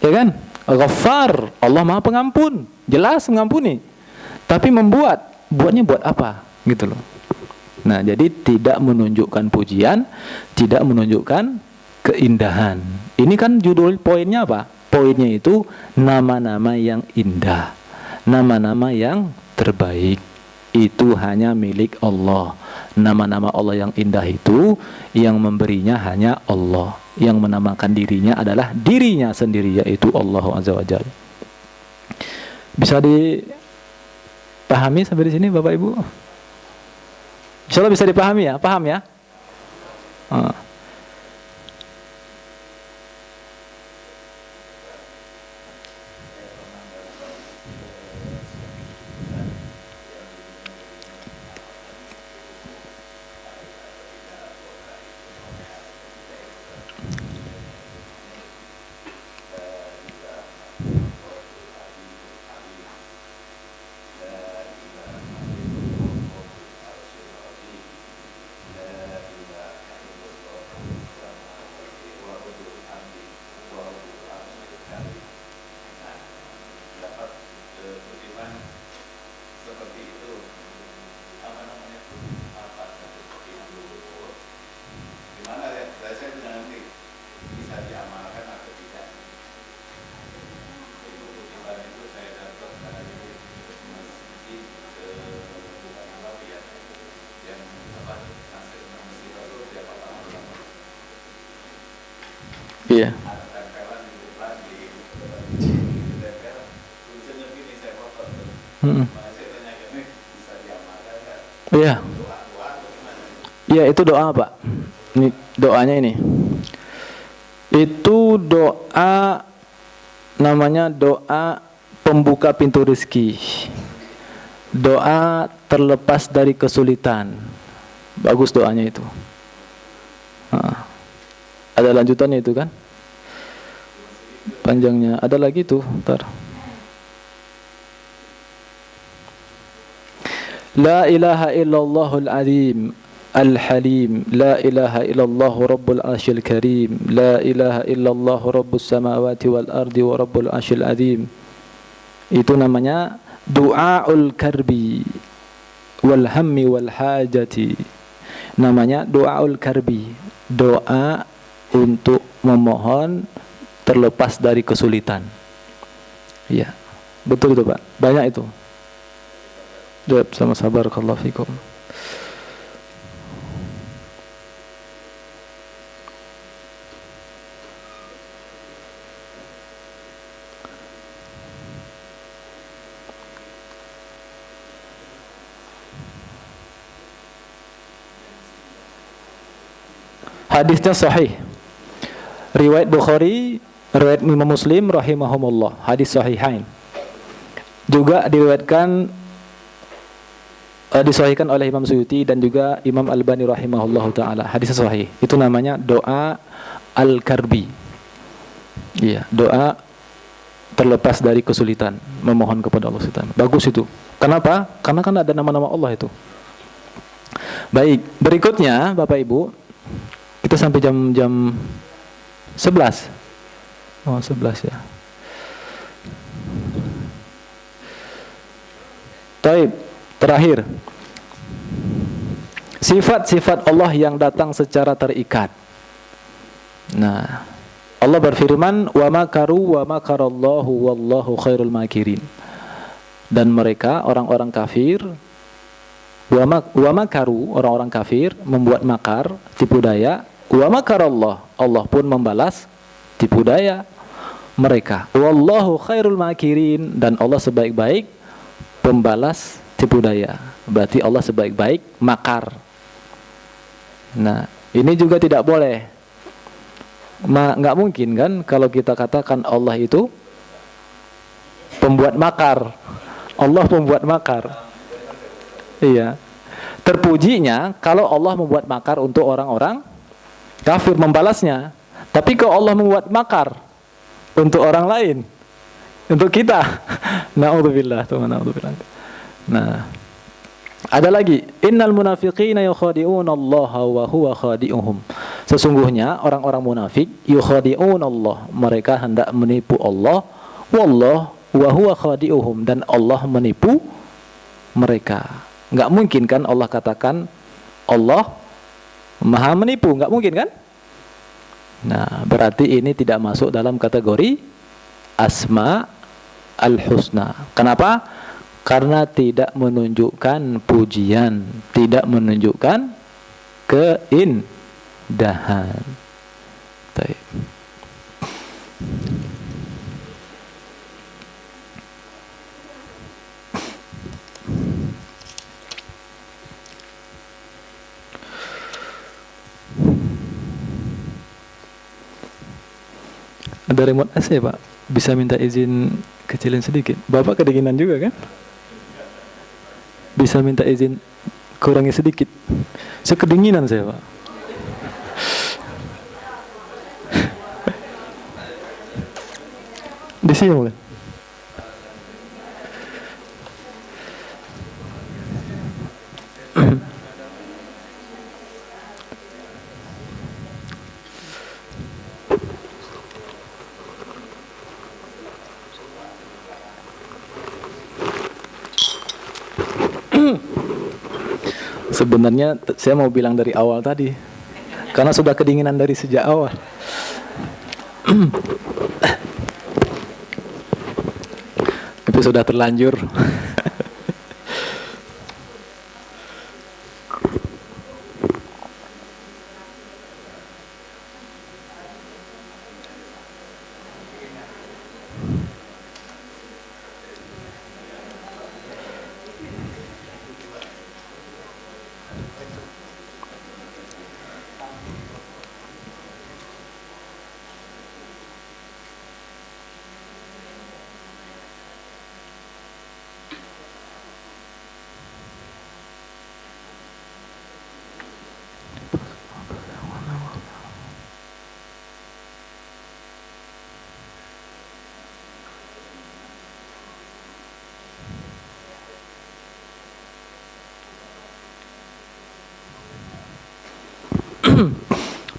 Ya kan? Ghaffar, Allah maha pengampun, jelas mengampuni. Tapi buatnya buat apa? Gitu loh. Nah, jadi tidak menunjukkan pujian, tidak menunjukkan keindahan. Ini kan judul poinnya apa? Poinnya itu nama-nama yang indah, nama-nama yang terbaik. Itu hanya milik Allah. Nama-nama Allah yang indah itu, yang memberinya hanya Allah. Yang menamakan dirinya adalah dirinya sendiri, yaitu Allah Azza wa Jalla. Bisa dipahami sampai di sini Bapak Ibu? Insyaallah bisa dipahami ya, paham ya? Iya. Iya. Iya, itu doa Pak. Ini doanya ini. Itu doa, namanya doa pembuka pintu rezeki. Doa terlepas dari kesulitan. Bagus doanya itu. Ada lanjutannya itu kan? Panjangnya. Ada lagi tuh, ntar. La ilaha illallahul azim al-halim, la ilaha illallah rabbul arsyil karim, la ilaha illallah rabbus samawati wal ardi wa rabbul arsyil azim. Itu namanya du'aul karbi wal hammi wal hajati. Namanya du'aul karbi, doa untuk memohon terlepas dari kesulitan. Iya, betul itu Pak. Banyak itu. Jawab sama sabar, barakallahu fikum. Hadisnya sahih. Riwayat Bukhari, riwayat Imam Muslim rahimahumullah, hadis sahihain. Juga diriwayatkan disahihkan oleh Imam Suyuti dan juga Imam Albani rahimahullahu taala. Hadis sahih. Itu namanya doa al-karbi. Iya, doa terlepas dari kesulitan, memohon kepada Allah Subhanahu. Bagus itu. Kenapa? Karena kan ada nama-nama Allah itu. Baik, berikutnya Bapak Ibu, kita sampai jam 11. Oh, 11 ya. Taib, terakhir. Sifat-sifat Allah yang datang secara terikat. Nah, Allah berfirman, "Wa makaru wa makarallahu wallahu khairul makirin." Dan mereka orang-orang kafir, wa makaru, orang-orang kafir membuat makar, tipu daya, wa makarallah, Allah pun membalas tipu daya mereka. Wallahu khairul makirin, dan Allah sebaik-baik pembalas tipu daya. Berarti Allah sebaik-baik makar. Nah, ini juga tidak boleh. Nggak mungkin kan kalau kita katakan Allah itu pembuat makar. Allah pembuat makar. Iya. Terpujinya kalau Allah membuat makar untuk orang-orang kafir membalasnya. Tapi kalau Allah membuat makar untuk orang lain, untuk kita, na'udzubillah, na'udzubillah. Nah, ada lagi, innal munafiqina yukhadi'una Allah wa huwa khadi'uhum. Sesungguhnya orang-orang munafik yukhadi'una Allah, mereka hendak menipu Allah, wallah wa huwa khadi'uhum, dan Allah menipu mereka. Enggak mungkin kan Allah katakan Allah Maha menipu, enggak mungkin kan? Nah, berarti ini tidak masuk dalam kategori Asma al-Husna. Kenapa? Karena tidak menunjukkan pujian, tidak menunjukkan keindahan. Baik. Ada remote AC, Pak. Bisa minta izin kecilin sedikit. Bapak kedinginan juga kan? Bisa minta izin kurangi sedikit. Saya kedinginan saya, Pak. Di sini mungkin. Sebenarnya saya mau bilang dari awal tadi, karena sudah kedinginan dari sejak awal. Itu sudah terlanjur.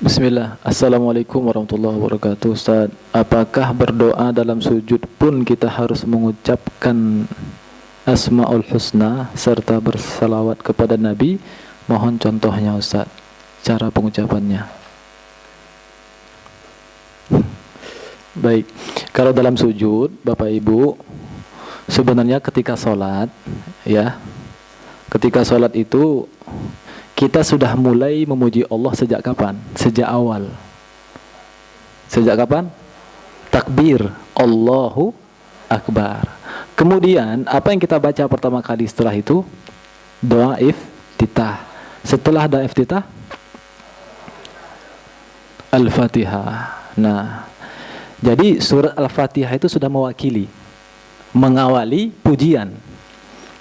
Bismillah. Assalamualaikum warahmatullahi wabarakatuh. Ustaz, apakah berdoa dalam sujud pun kita harus mengucapkan Asmaul Husna serta bersalawat kepada Nabi? Mohon contohnya Ustaz, cara pengucapannya. Baik, kalau dalam sujud Bapak Ibu, sebenarnya ketika sholat, ya, ketika sholat itu kita sudah mulai memuji Allah sejak kapan? Sejak awal. Sejak kapan? Takbir, Allahu Akbar. Kemudian apa yang kita baca pertama kali setelah itu? Doa iftitah. Setelah doa iftitah, Al-Fatihah. Nah, jadi surat Al-Fatihah itu sudah mewakili, mengawali pujian.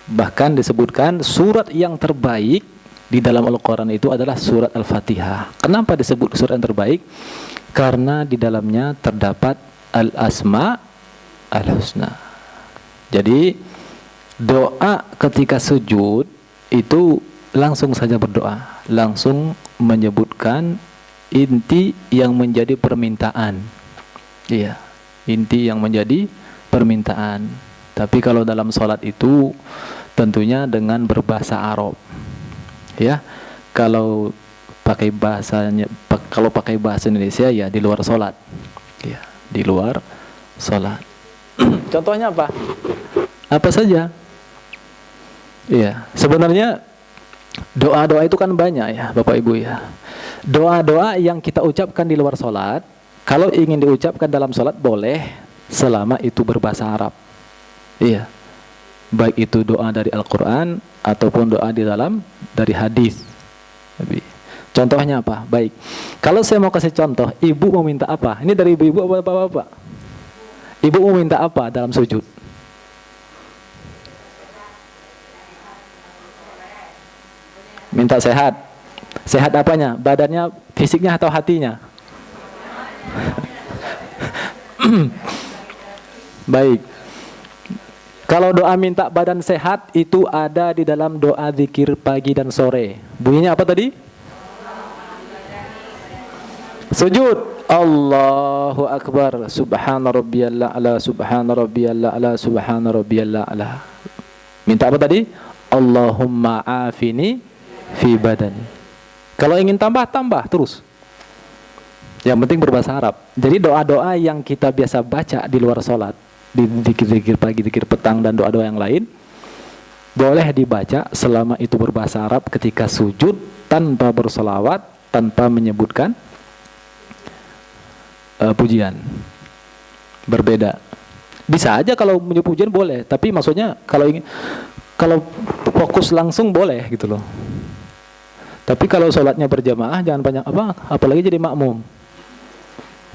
Bahkan disebutkan surat yang terbaik di dalam Al-Quran itu adalah surat Al-Fatihah. Kenapa disebut surat yang terbaik? Karena di dalamnya terdapat Al-Asma Al-Husna. Jadi doa ketika sujud itu langsung saja berdoa, langsung menyebutkan inti yang menjadi permintaan. Iya, inti yang menjadi permintaan. Tapi kalau dalam sholat itu tentunya dengan berbahasa Arab. Ya, kalau pakai bahasa Indonesia ya di luar sholat. Ya, di luar sholat. Contohnya apa? Apa saja? Iya, sebenarnya doa-doa itu kan banyak ya, Bapak Ibu ya. Doa-doa yang kita ucapkan di luar sholat, kalau ingin diucapkan dalam sholat boleh, selama itu berbahasa Arab. Iya, baik itu doa dari Al-Quran ataupun doa dari hadis. Contohnya apa? Baik, kalau saya mau kasih contoh, ibu mau minta apa? Ini dari ibu-ibu apa bapak-bapak? Ibu mau minta apa dalam sujud? Minta sehat. Sehat apanya? Badannya, fisiknya atau hatinya? Baik. Kalau doa minta badan sehat itu ada di dalam doa zikir pagi dan sore. Bunyinya apa tadi? Sujud. Allahu Akbar. Subhana rabbiyal a'la, subhana rabbiyal a'la, subhana rabbiyal a'la. Minta apa tadi? Allahumma afini fi badani. Kalau ingin tambah terus. Yang penting berbahasa Arab. Jadi doa-doa yang kita biasa baca di luar sholat, di zikir-zikir pagi, zikir petang, dan doa-doa yang lain, boleh dibaca selama itu berbahasa Arab ketika sujud, tanpa bersolawat, tanpa menyebutkan pujian. Berbeda. Bisa aja kalau menyebut pujian boleh, tapi maksudnya kalau fokus langsung boleh gitu loh. Tapi kalau sholatnya berjamaah jangan banyak apalagi jadi makmum.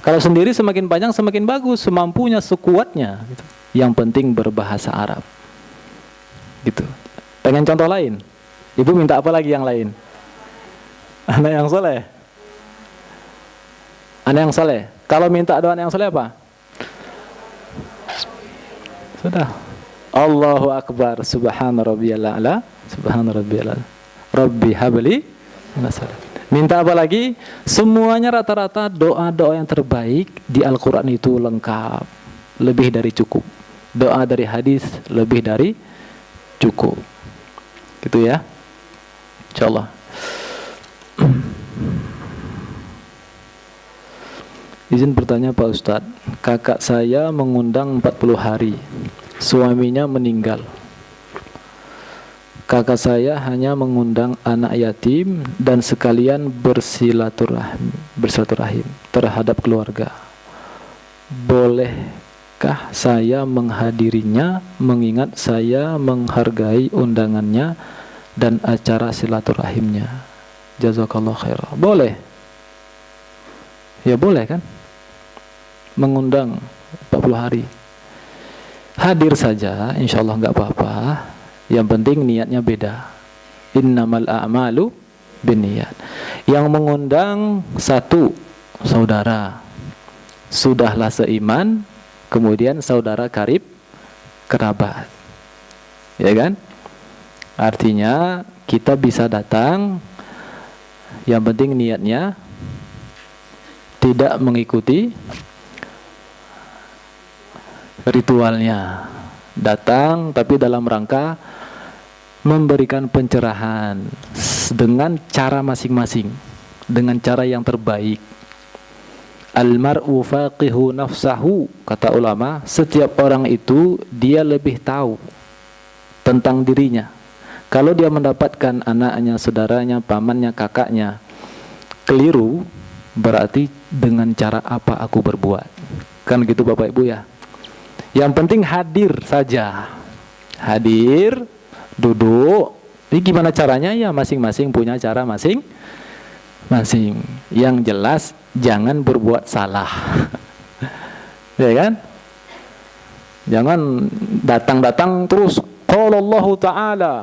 Kalau sendiri semakin panjang semakin bagus, semampunya, sekuatnya gitu. Yang penting berbahasa Arab. Gitu. Pengen contoh lain? Ibu minta apa lagi yang lain? Anak yang soleh. Anak yang soleh. Kalau minta doa anak yang soleh apa? Sudah. Allahu Akbar. Subhana rabbiyal a'la. Subhana rabbiyal a'la. Rabbi habli masalah. Minta apa lagi? Semuanya rata-rata doa-doa yang terbaik di Al-Quran itu lengkap. Lebih dari cukup. Doa dari hadis lebih dari cukup. Gitu ya. Insyaallah. Izin bertanya Pak Ustadz, kakak saya mengundang 40 hari. Suaminya meninggal. Kakak saya hanya mengundang anak yatim dan sekalian bersilaturahim terhadap keluarga. Bolehkah saya menghadirinya mengingat saya menghargai undangannya dan acara silaturahimnya? Jazakallah khairah. Boleh. Ya boleh kan? Mengundang 40 hari. Hadir saja, insyaallah enggak apa-apa. Yang penting niatnya beda. Innamal a'malu binniyat. Yang mengundang satu saudara, sudahlah seiman, kemudian saudara karib kerabat. Ya kan? Artinya kita bisa datang, yang penting niatnya tidak mengikuti ritualnya. Datang tapi dalam rangka memberikan pencerahan dengan cara masing-masing, dengan cara yang terbaik. Al-mar'u faqihu nafsahu, kata ulama, setiap orang itu dia lebih tahu tentang dirinya. Kalau dia mendapatkan anaknya, saudaranya, pamannya, kakaknya keliru, berarti dengan cara apa aku berbuat. Kan gitu Bapak Ibu ya. Yang penting hadir saja. Hadir, duduk. Ini gimana caranya? Ya masing-masing punya cara masing. Yang jelas jangan berbuat salah. Ya kan? Jangan datang-datang terus qala Allah Ta'ala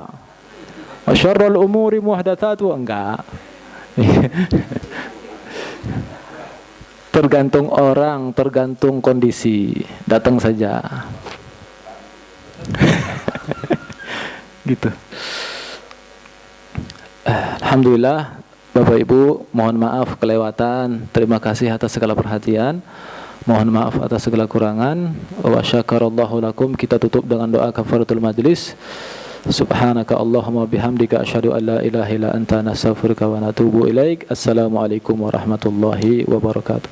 wa syarrul umuri muhdatsatu, enggak. Tergantung orang, tergantung kondisi, datang saja. Gitu. Alhamdulillah, Bapak Ibu, mohon maaf kelewatan. Terima kasih atas segala perhatian. Mohon maaf atas segala kurangan. Wa syakarallahu lakum. Kita tutup dengan doa kafaratul majlis. Subhanaka Allahumma bihamdika asyhadu an la ilaha illa anta nastaghfiruka wa natubu ilaik. Assalamualaikum warahmatullahi wabarakatuh.